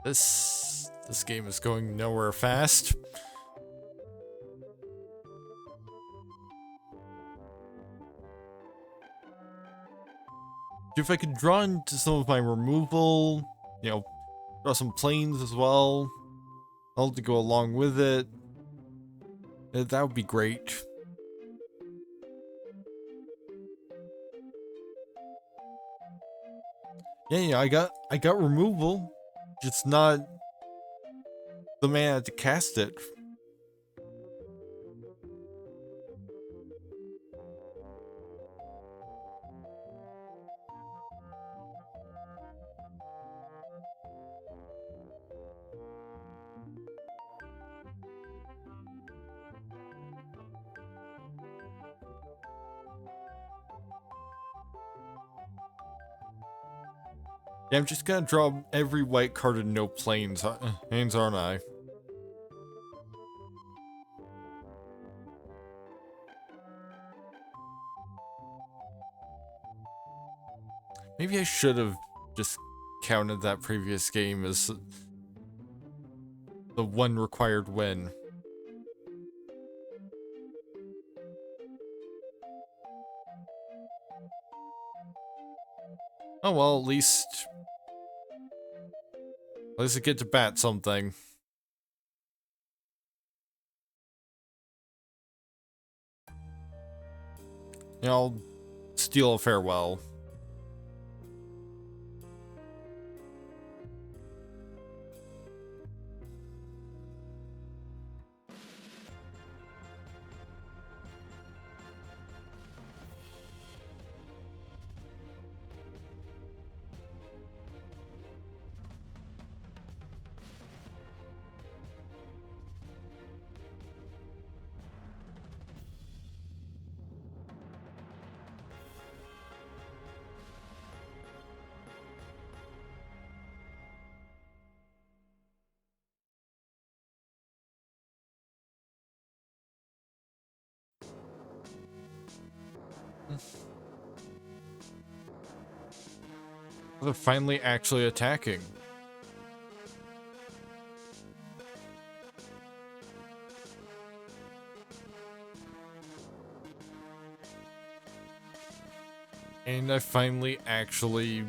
This game is going nowhere fast. If I could draw into some of my removal, you know, draw some planes as well, all to go along with it, that would be great. Yeah, I got removal, just not the mana to cast it. Yeah, I'm just gonna draw every white card and no planes, hands, aren't I? Maybe I should have just counted that previous game as the one required win. Oh well, at least I get to bat something. You know, I'll steal a farewell. They're finally actually attacking. And I finally actually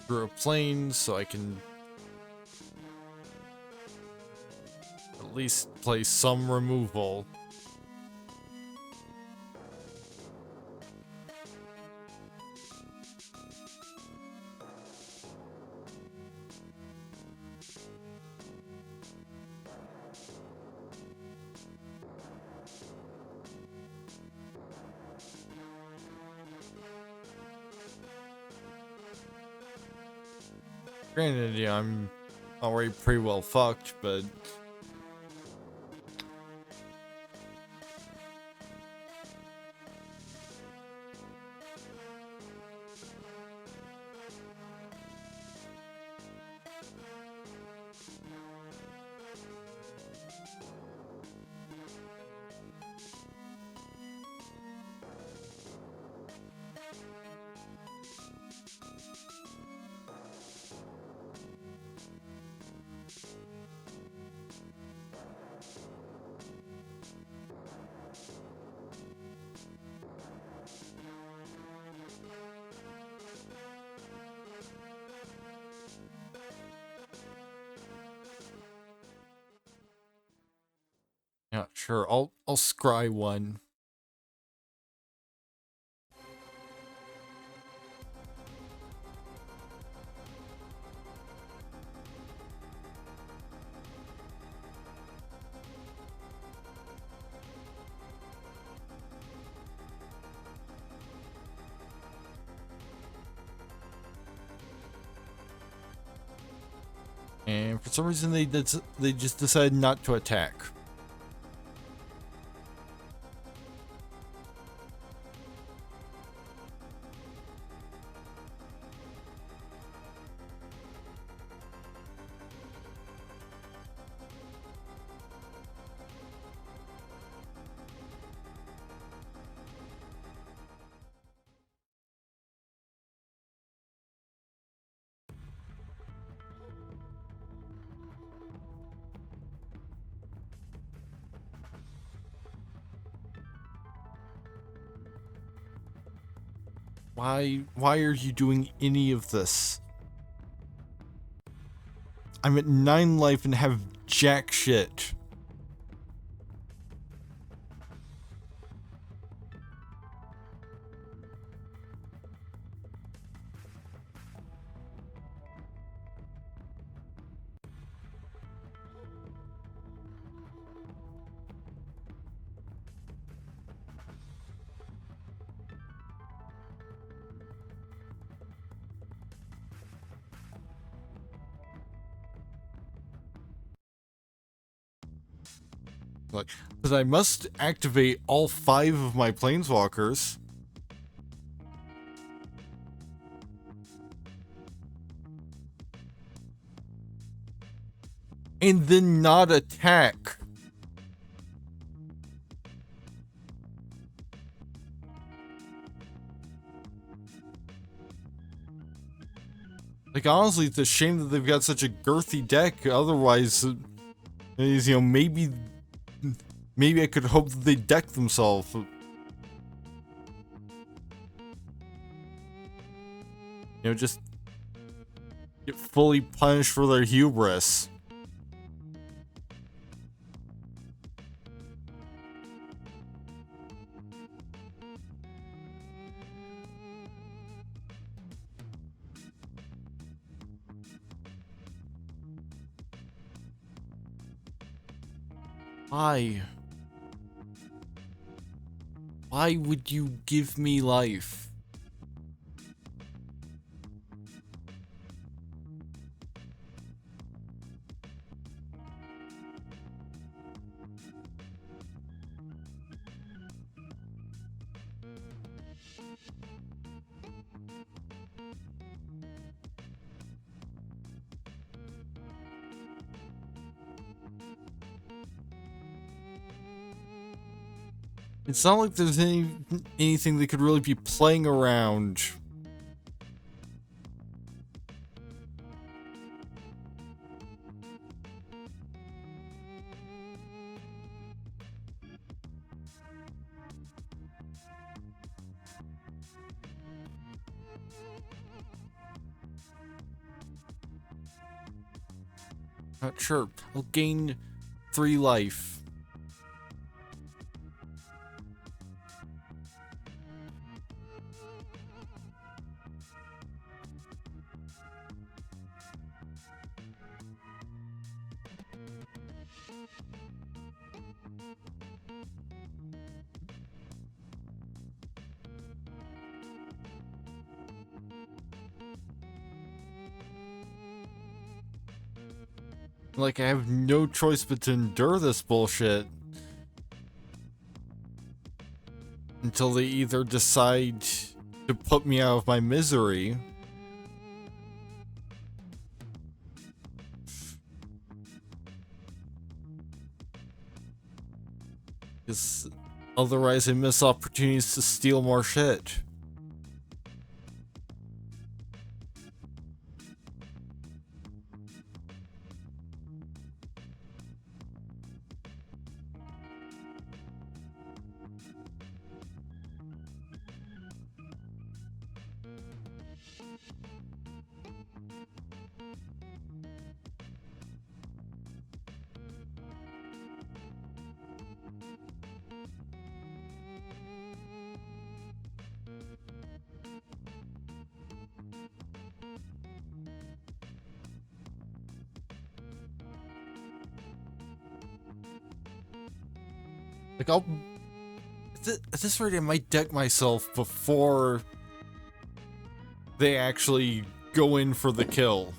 drew a plane so I can at least play some removal. Granted, yeah, I'm already pretty well fucked, but yeah, sure. I'll scry one. And for some reason they just decided not to attack. Why are you doing any of this? I'm at 9 life and have jack shit. Like, because I must activate all 5 of my planeswalkers. And then not attack. Like, honestly, it's a shame that they've got such a girthy deck. Otherwise, you know, maybe I could hope that they deck themselves. You know, just get fully punished for their hubris. Why? Why would you give me life? It's not like there's anything they could really be playing around. Not sure. I'll gain 3 life. Like, I have no choice but to endure this bullshit until they either decide to put me out of my misery. Because otherwise I miss opportunities to steal more shit. Like, at this rate, I might deck myself before they actually go in for the kill.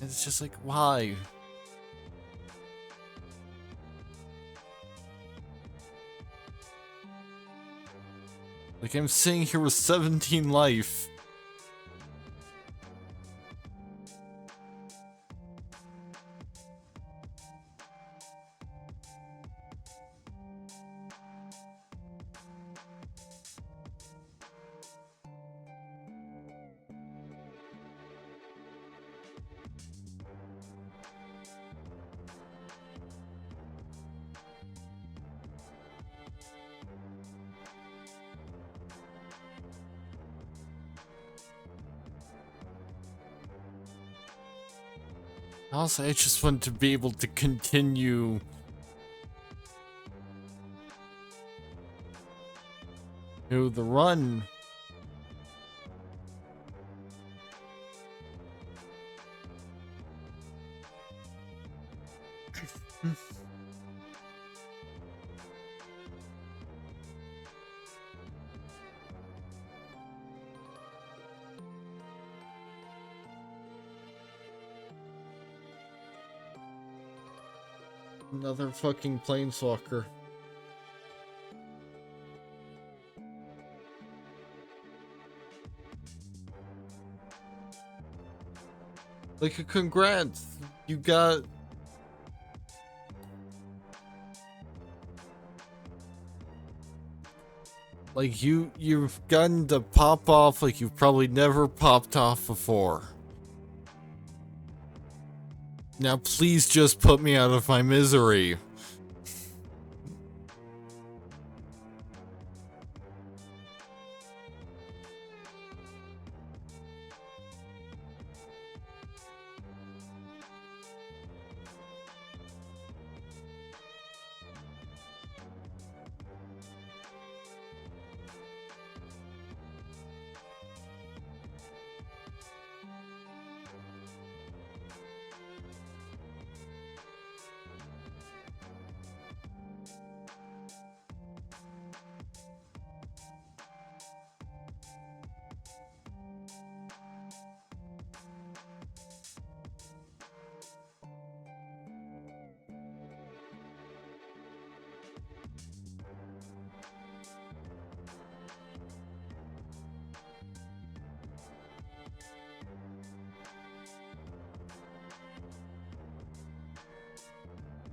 And it's just like, why? Like, I'm sitting here with 17 life. Also, I just want to be able to continue the run. Another fucking planeswalker. Like, congrats, you got... Like, you've gotten to pop off like you've probably never popped off before. Now please just put me out of my misery.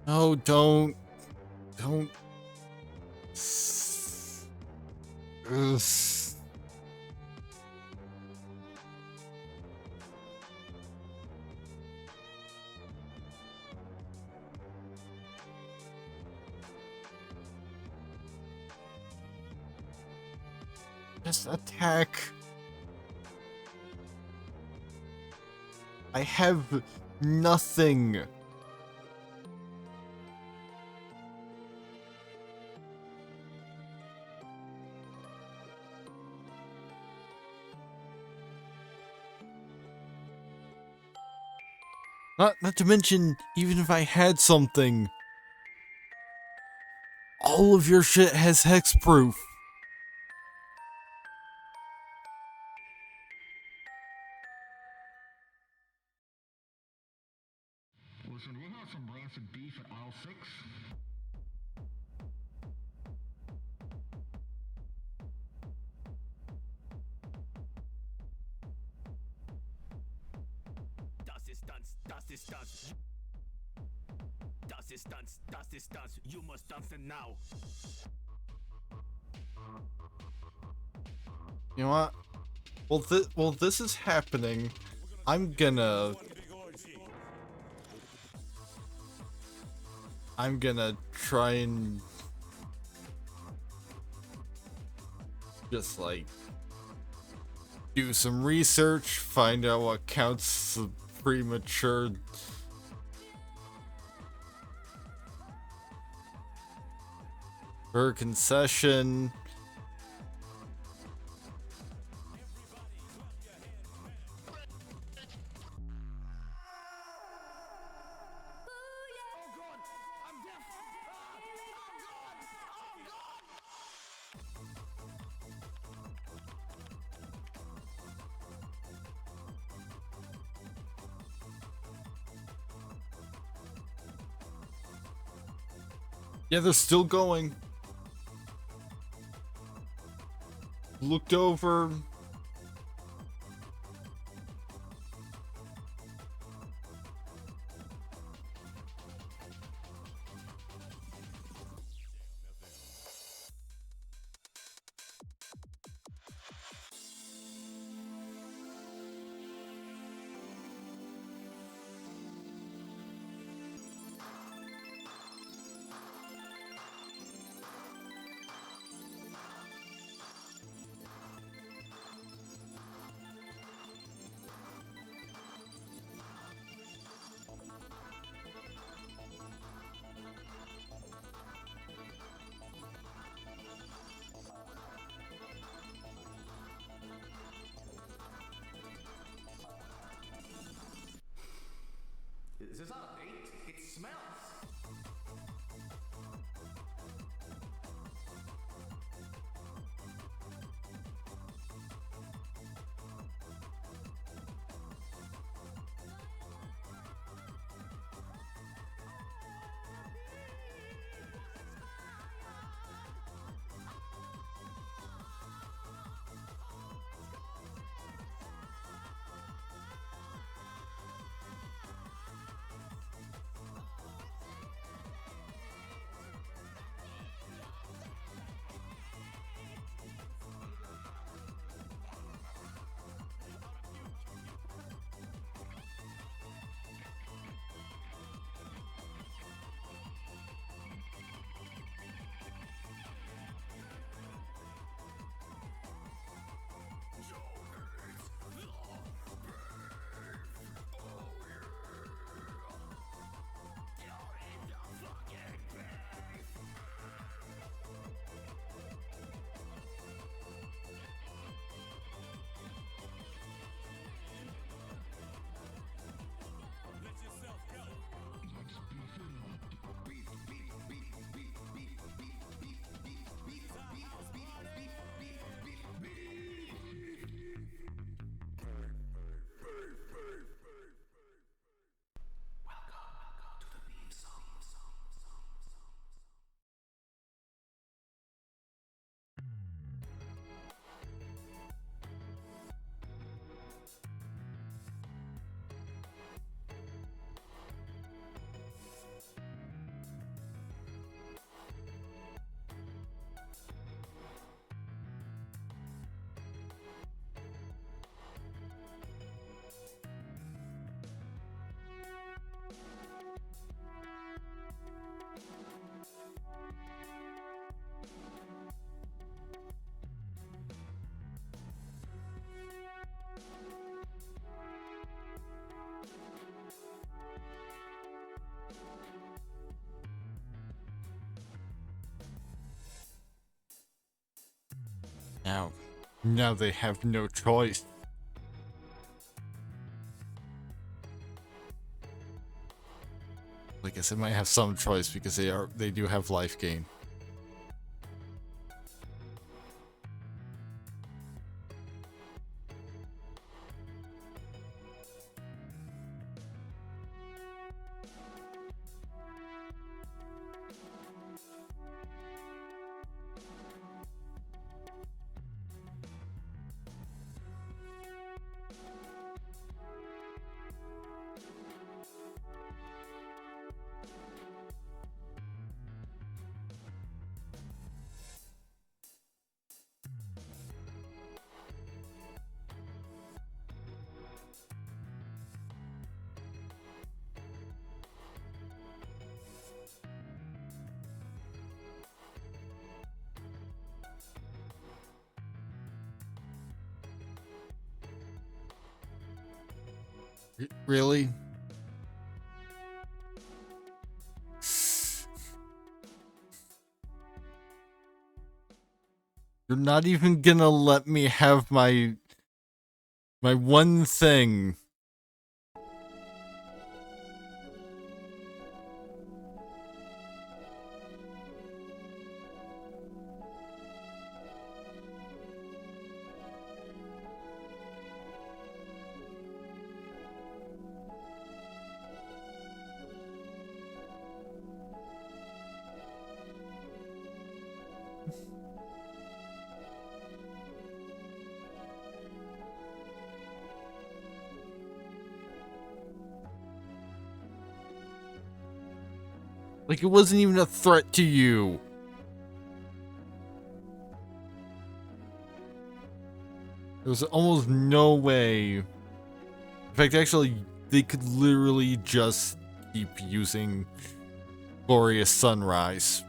No, don't. Ugh. Just attack. I have nothing. Not to mention, even if I had something, all of your shit has hexproof. Listen, we'll have some rancid beef at aisle 6. Das ist dance. You must dance it now. You know what? Well, this is happening. I'm gonna try and just like do some research, find out what counts as premature or concession. Yeah, they're still going. Looked over. Is this not a bait? It smells. Now they have no choice. I guess they might have some choice because they do have life gain. Really? You're not even gonna let me have my one thing. Like, it wasn't even a threat to you. There was almost no way. In fact, actually, they could literally just keep using Glorious Sunrise.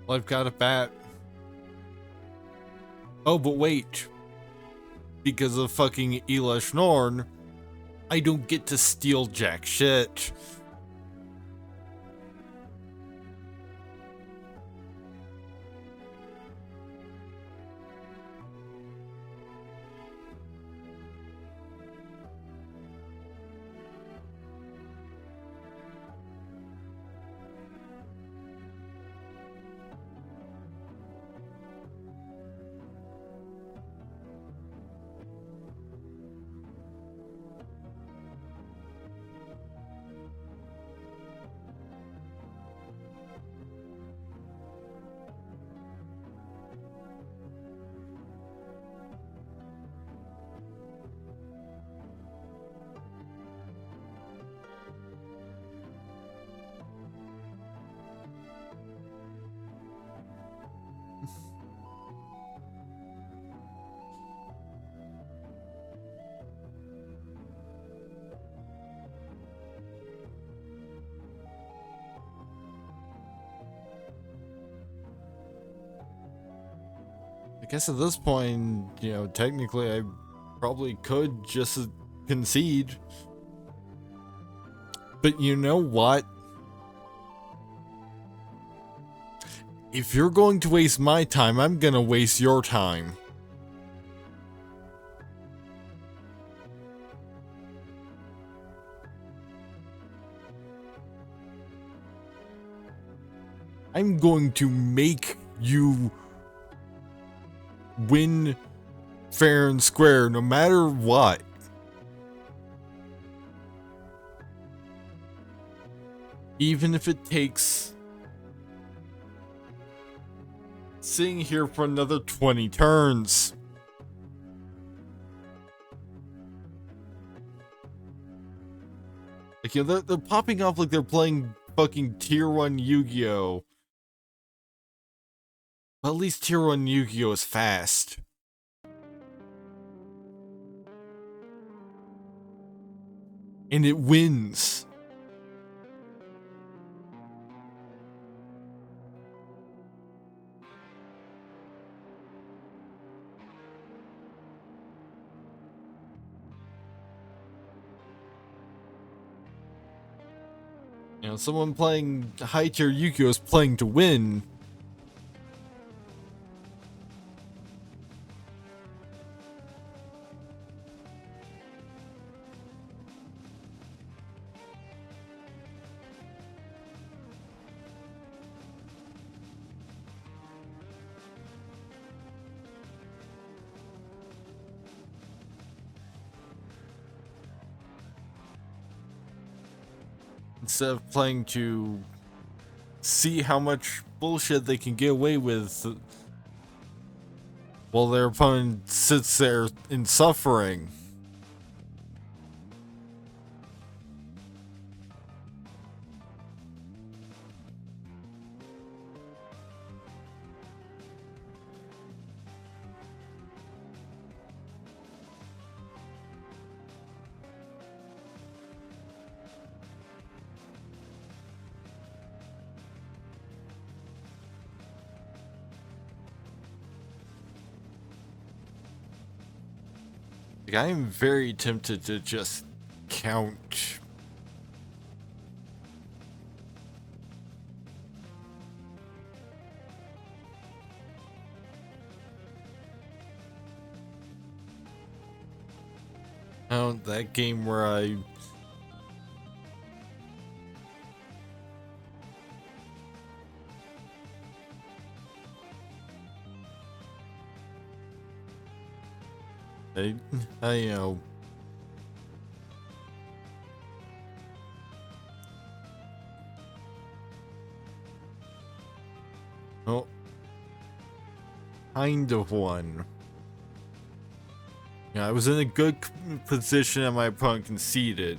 Well, I've got a bat. Oh, but wait. Because of fucking Elish Norn, I don't get to steal jack shit. I guess at this point, you know, technically I probably could just concede. But you know what? If you're going to waste my time, I'm gonna waste your time. I'm going to make you win fair and square no matter what. Even if it takes sitting here for another 20 turns. Like, you know, they're popping off like they're playing fucking tier 1 Yu-Gi-Oh! Well, at least tier 1 Yu-Gi-Oh! Is fast. And it wins. You know, someone playing high tier Yu-Gi-Oh! Is playing to win. Instead of playing to see how much bullshit they can get away with while their opponent sits there in suffering. Like, I am very tempted to just count. Oh, that game where I... I know. Oh, kind of one. Yeah, I was in a good position and my opponent conceded.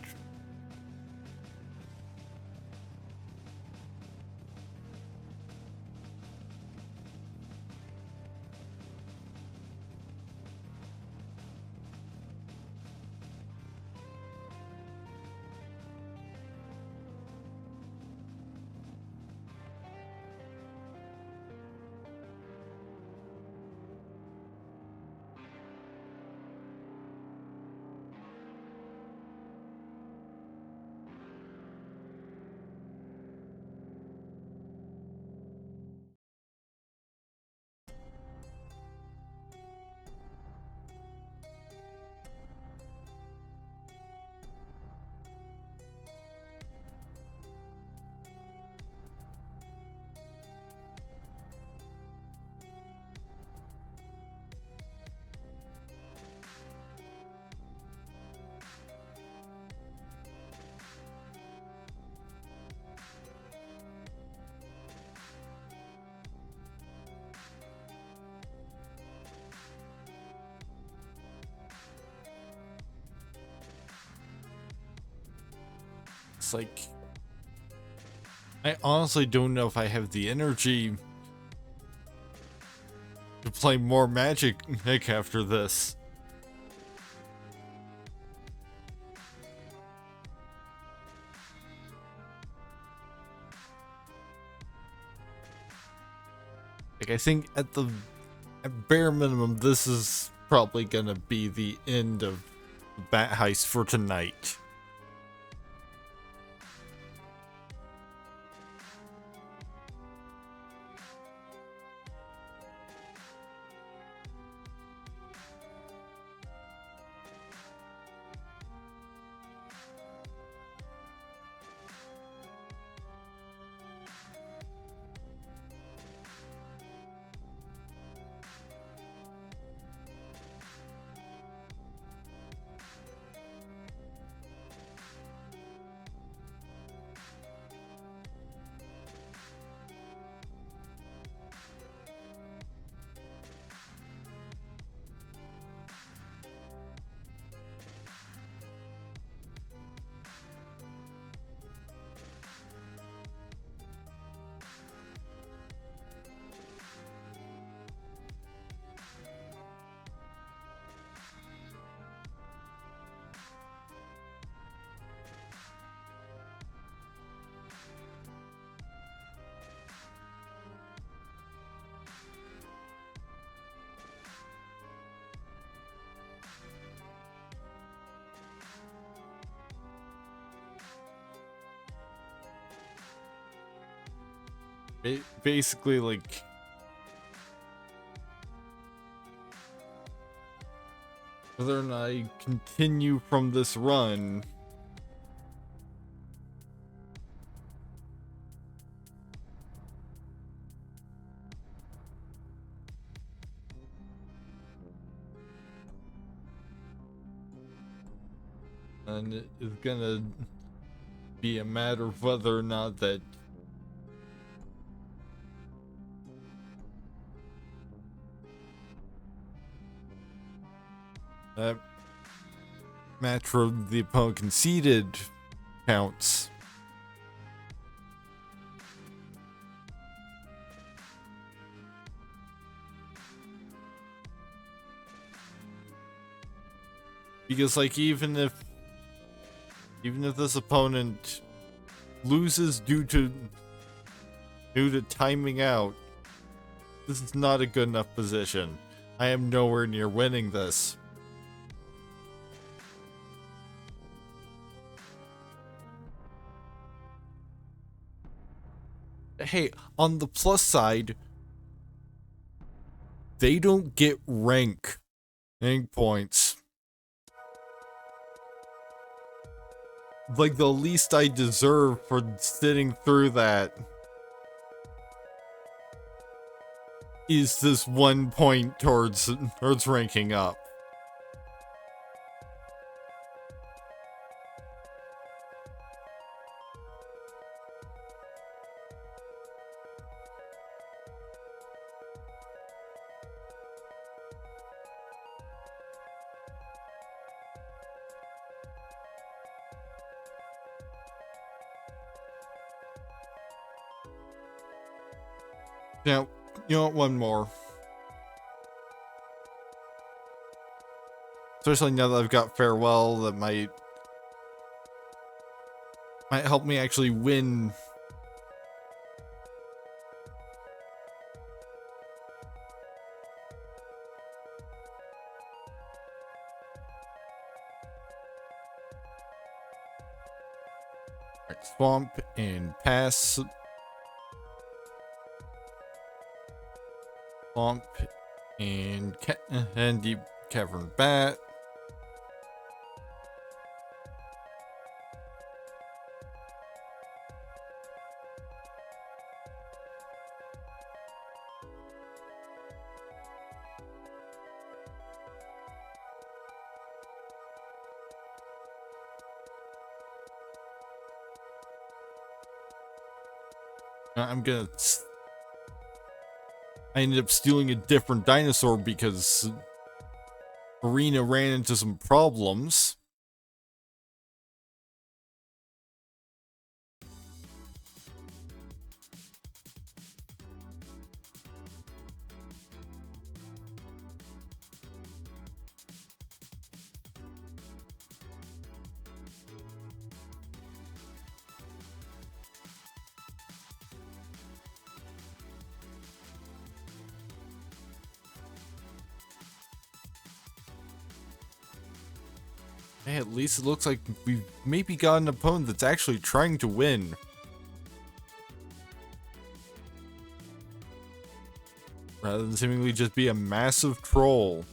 It's like... I honestly don't know if I have the energy to play more Magic after this. Like, I think at bare minimum, this is probably gonna be the end of Bat Heist for tonight. Basically, like, whether or not I continue from this run, and it is gonna be a matter of whether or not that match where the opponent conceded counts. Because, like, even if this opponent loses due to timing out, this is not a good enough position. I am nowhere near winning this. Hey, on the plus side, they don't get rank points. like the least I deserve for sitting through that is this 1 point towards ranking up. Now, you know what, one more. Especially now that I've got Farewell, that might help me actually win. Alright, Swamp and Pass. Swamp and Deep Cavern Bat. I ended up stealing a different dinosaur because Arena ran into some problems. Hey, at least it looks like we've maybe got an opponent that's actually trying to win. Rather than seemingly just be a massive troll.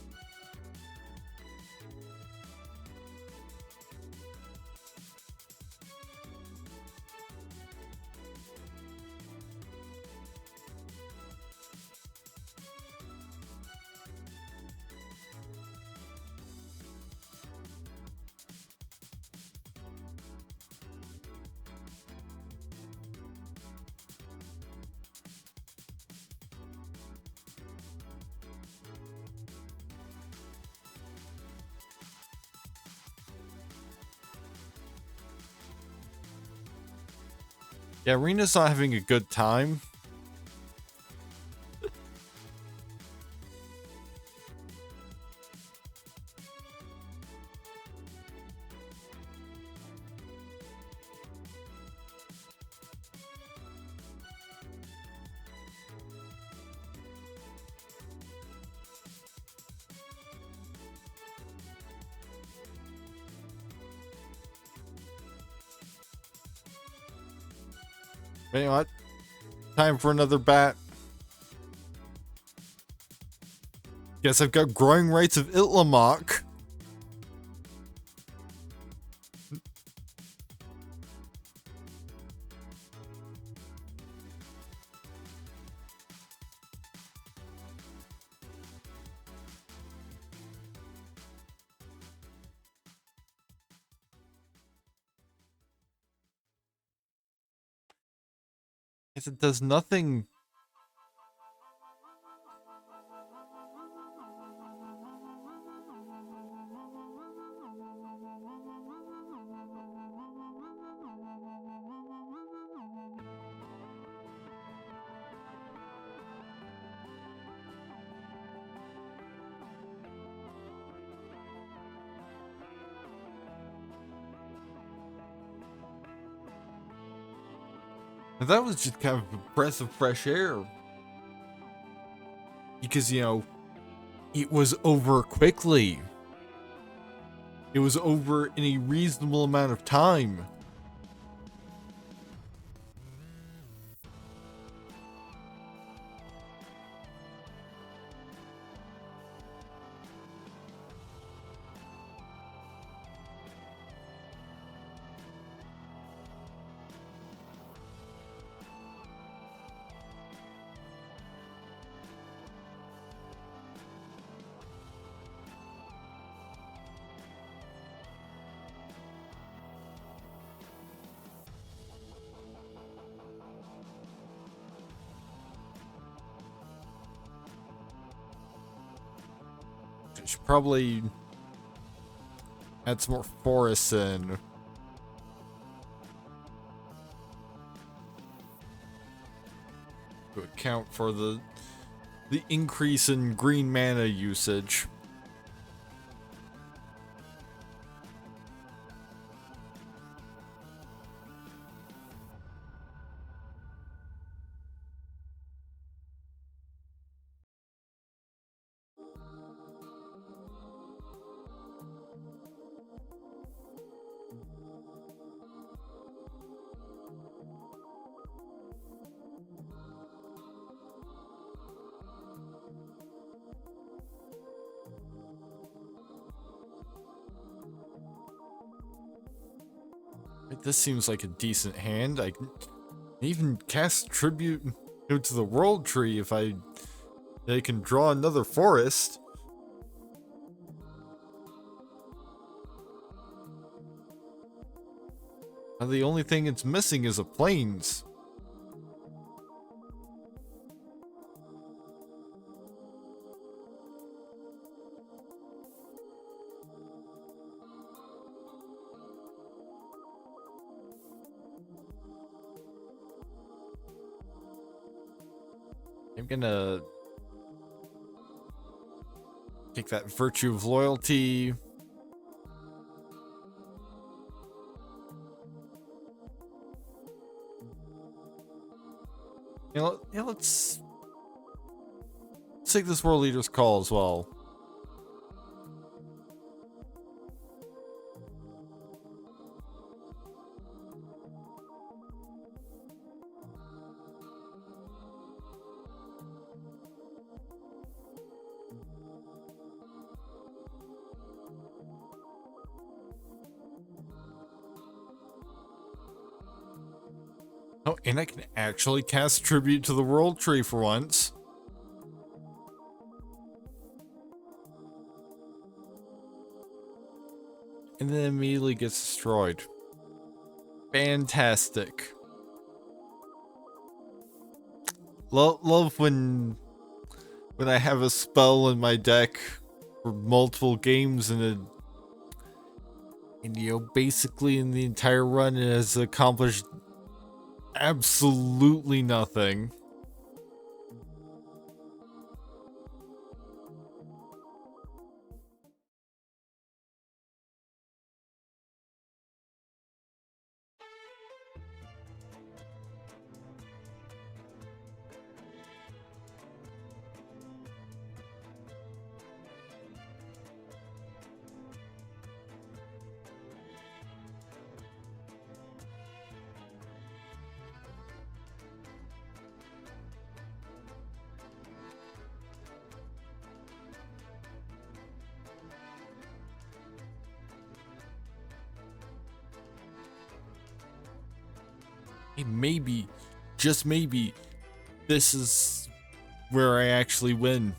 Yeah, Arena's not having a good time. But you know what? Time for another bat. Guess I've got Growing Rights of Itlamok. Guess it does nothing. That was just kind of a breath of fresh air. Because, you know, it was over quickly. It was over in a reasonable amount of time. I should probably add some more forests in. To account for the increase in green mana usage. This seems like a decent hand. I can even cast Tribute to the World Tree if I can draw another forest. Now the only thing it's missing is a plains. I'm gonna take that Virtue of Loyalty. Let's take this World Leader's Call as well. Oh, and I can actually cast Tribute to the World Tree for once. And then immediately gets destroyed. Fantastic. Love when I have a spell in my deck for multiple games and basically in the entire run it has accomplished absolutely nothing. Maybe, just maybe, this is where I actually win.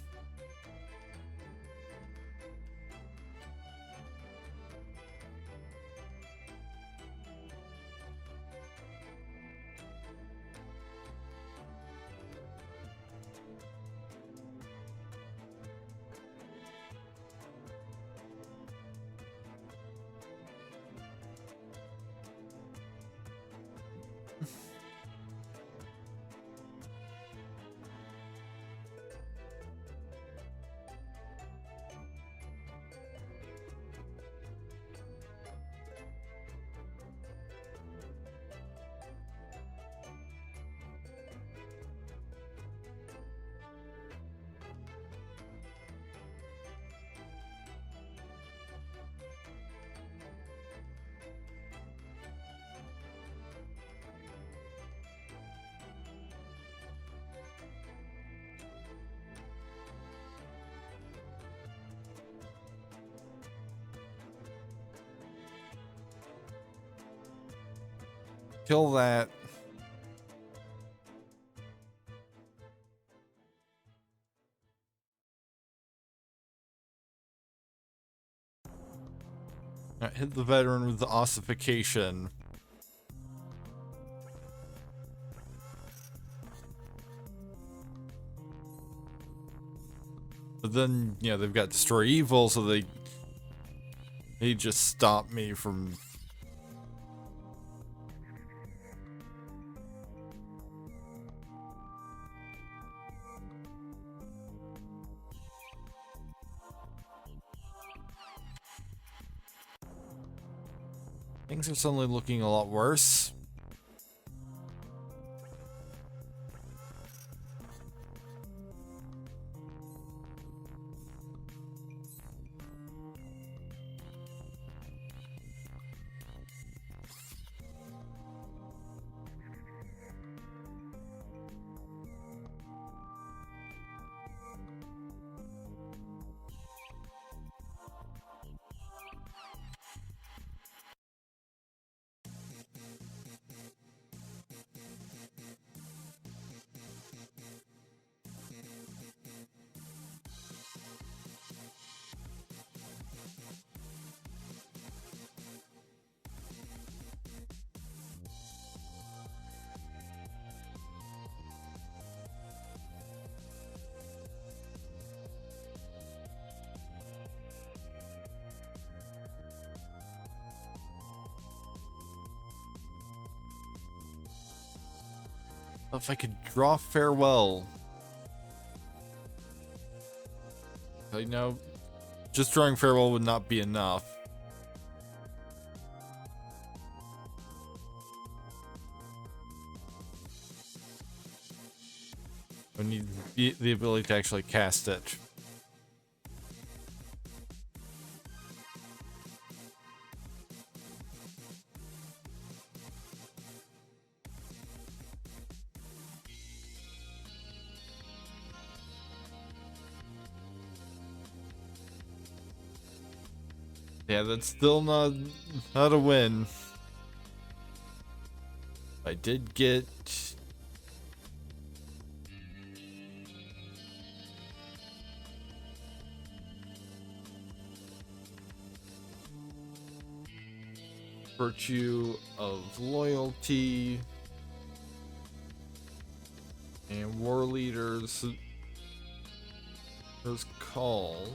Kill that. Alright, hit the veteran with the ossification. But then, yeah, they've got Destroy Evil, so they just stop me from... Things are suddenly looking a lot worse. If I could draw Farewell. I know just drawing Farewell would not be enough. I need the ability to actually cast it. Yeah, that's still not a win. I did get Virtue of Loyalty and War Leaders. There's Call.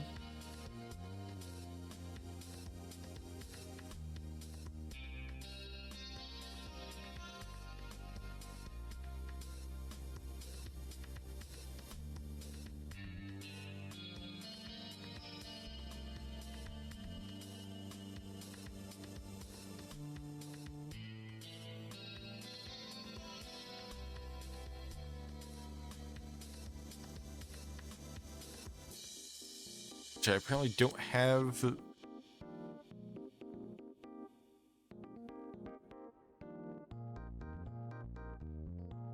Which I apparently don't have.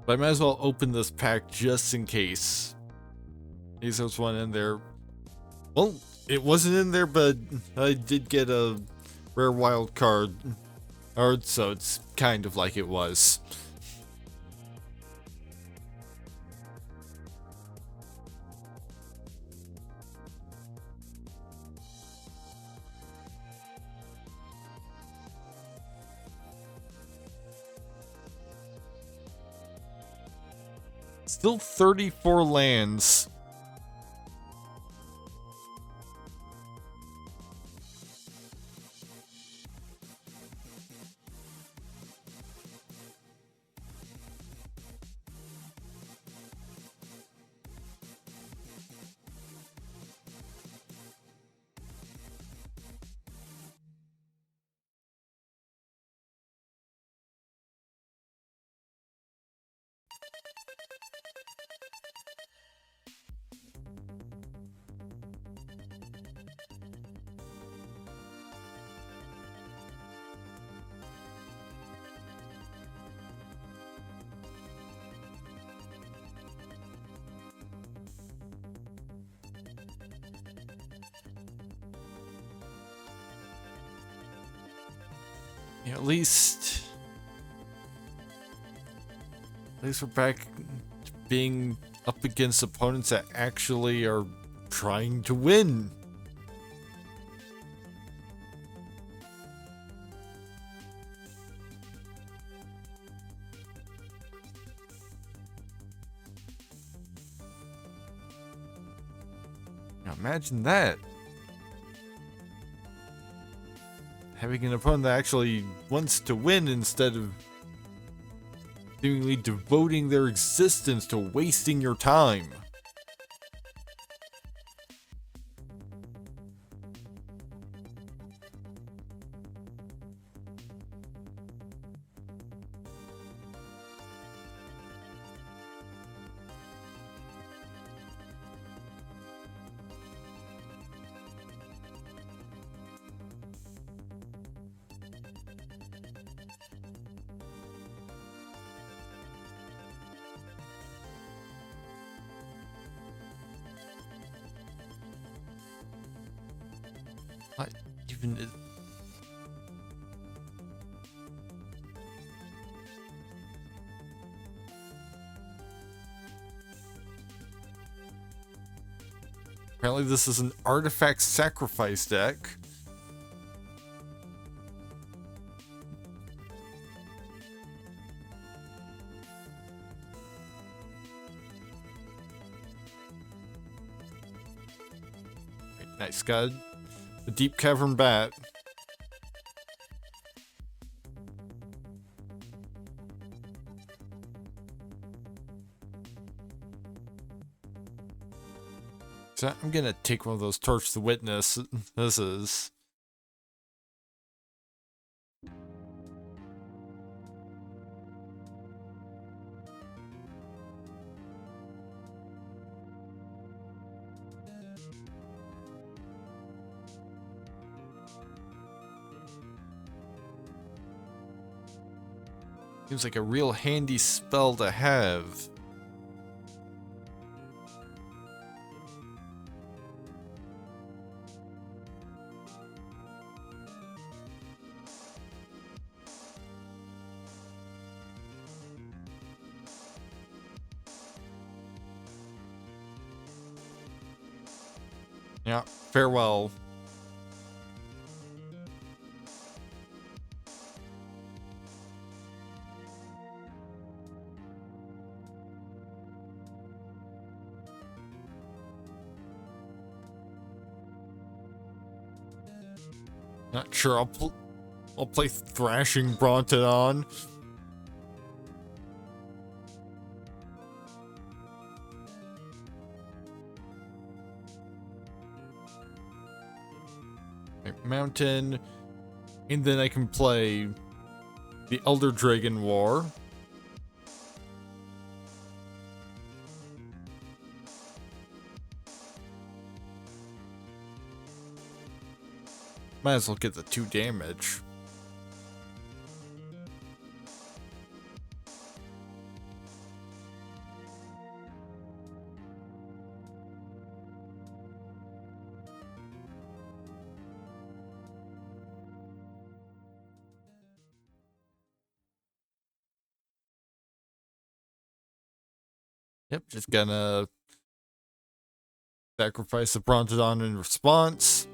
But I might as well open this pack just in case. In case there's one in there. Well, it wasn't in there, but I did get a rare wild card. So it's kind of like it was. Still 34 lands. Yeah, at least we're back to being up against opponents that actually are trying to win. Now imagine that. Having an opponent that actually wants to win instead of seemingly devoting their existence to wasting your time. What even is... Apparently this is an artifact sacrifice deck. Nice, got a deep cavern bat. So I'm gonna take one of those Torch the Witness. This is... Seems like a real handy spell to have. Yeah, farewell. Not sure I'll play Thrashing Brontodon. Mountain, and then I can play the Elder Dragon War. Might as well get the 2 damage. Yep, just gonna sacrifice the Brontodon in response.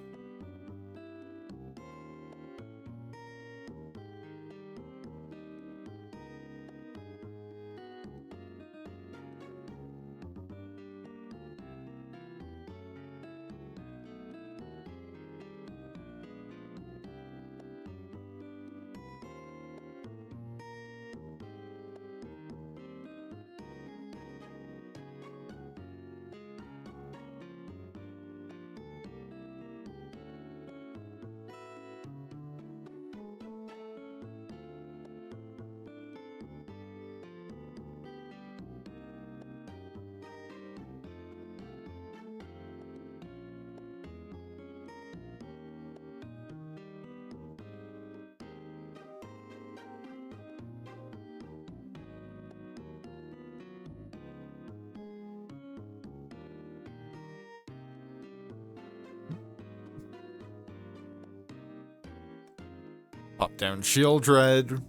Pop down Shieldred.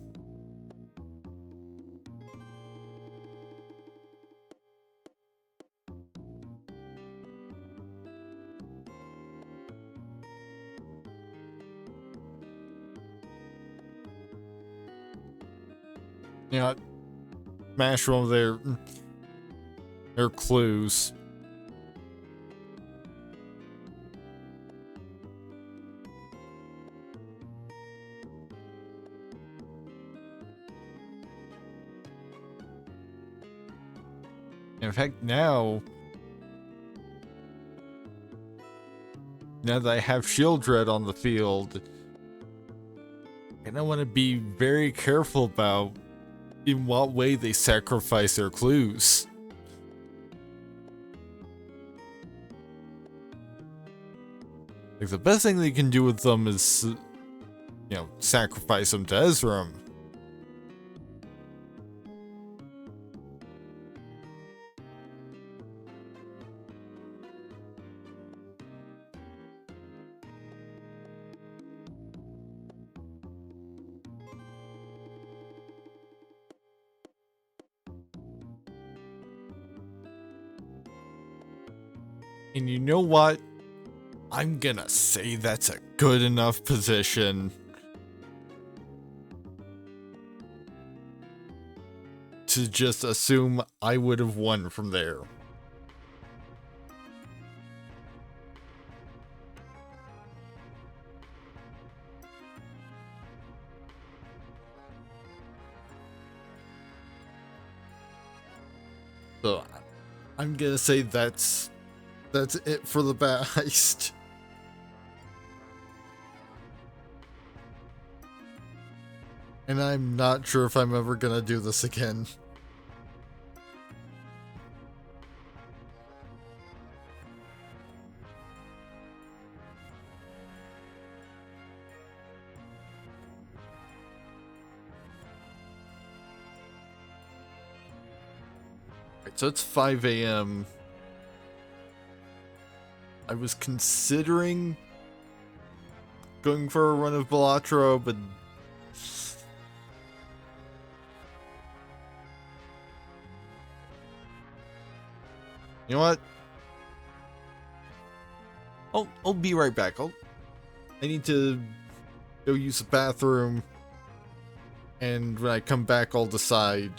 Yeah, smash one of their clues. In fact, now that I have Shieldred on the field, and I want to be very careful about in what way they sacrifice their clues. Like, the best thing they can do with them is, sacrifice them to Ezram. And you know what? I'm gonna say that's a good enough position to just assume I would have won from there. So I'm gonna say that's it for the bat heist. And I'm not sure if I'm ever gonna do this again. Right, so it's 5 a.m. I was considering going for a run of Balatro, but you know what? I'll be right back. I need to go use the bathroom, and when I come back, I'll decide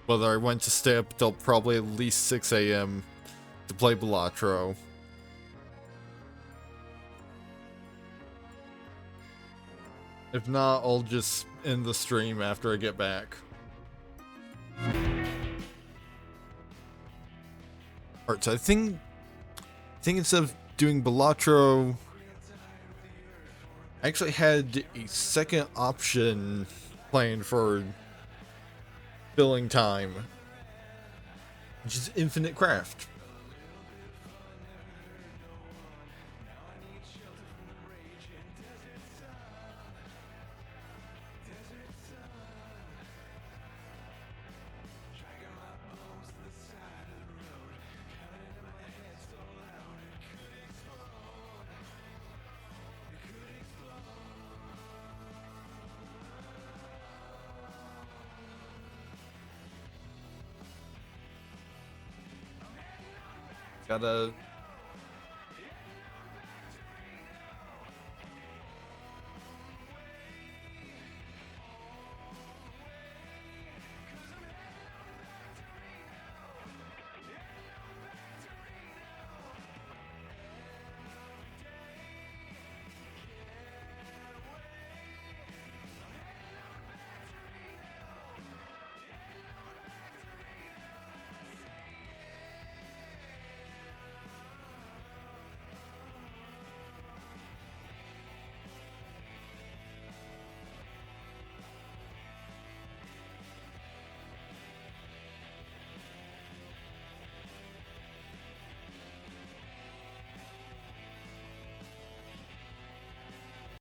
whether I want to stay up till probably at least 6 a.m. to play Balatro. If not, I'll just end the stream after I get back. Alright, so I think instead of doing Balatro, I actually had a second option planned for filling time, which is Infinite Craft. Gotta